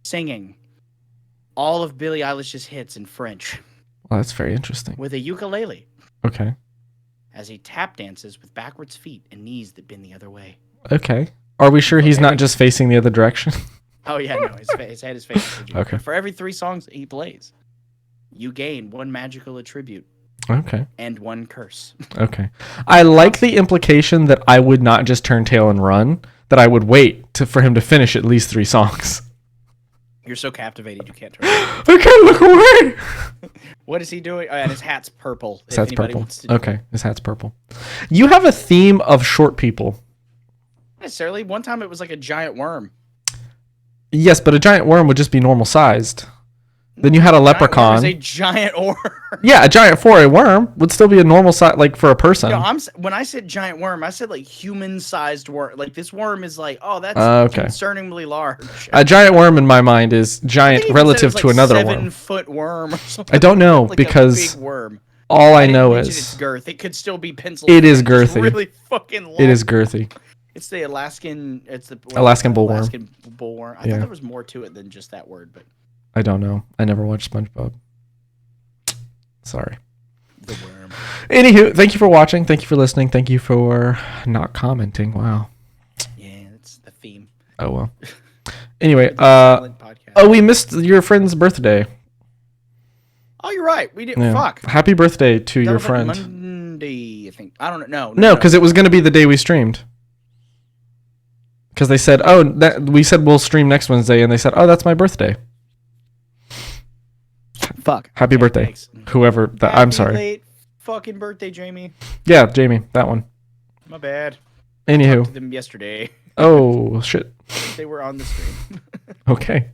singing all of Billie Eilish's hits in French Well, that's very interesting. with a ukulele Okay. as he tap dances with backwards feet and knees that bend the other way. Okay. Are we sure he's not just facing the other direction? Oh yeah, no, his head is facing the Okay. For every 3 songs that he plays, you gain 1 magical attribute Okay. and 1 curse. Okay. I like the implication that I would not just turn tail and run, that I would wait for him to finish at least 3 songs. You're so captivated you can't turn. around. I can't look away. What is he doing? Oh, and his hat's purple. His if hat's anybody purple. wants to do Okay. His hat's purple. You have a theme of short people. Not necessarily. One time it was like a giant worm. Yes, but a giant worm would just be normal sized. Then you had a Giant worm leprechaun. is a giant worm. Yeah, a giant for a worm would still be a normal size, like for a person. No, when I said giant worm, I said like human-sized worm. Like this worm is like, oh, that's Okay. concerningly large. A giant worm in my mind is I giant think he even said it relative was, to like, another 7-foot worm or something. I don't know Like a because big worm. all I didn't know mention is its girth. It could still be penciled. It is in. It's girthy. really fucking long. it is girthy. It's the Alaskan. It's the Alaskan bullworm. Alaskan bullworm. I Yeah. thought there was more to it than just that word, but I don't know. I never watched SpongeBob. Sorry. the worm. Anywho, thank you for watching. Thank you for listening. Thank you for not commenting. Wow. Yeah, that's the theme. Oh well. Anyway, Silent podcast. oh, we missed your friend's birthday. Oh, you're right. We did. Yeah. Fuck. Happy birthday to your That was, like, friend. Monday, I think. I don't know. No, because it was going to be the day we streamed. because they said, "Oh, we said we'll stream next Wednesday," and they said, "Oh, that's my birthday." Fuck. Happy Okay, birthday, thanks. whoever. I'm Happy sorry. Late fucking birthday, Jamie. Yeah, Jamie, that one. My bad. Talked to Anywho, them yesterday. oh shit. They were on the stream. Okay.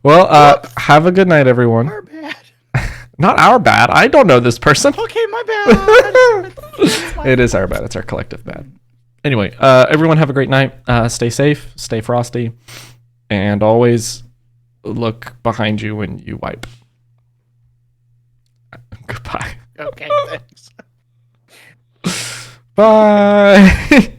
Well, have a good night, everyone. Our bad. Not our bad. I don't know this person. Okay, my bad. It's my It is our bad. It's our collective bad. Anyway, everyone have a great night. Stay safe, stay frosty, and always look behind you when you wipe. Goodbye. Okay, thanks. Bye.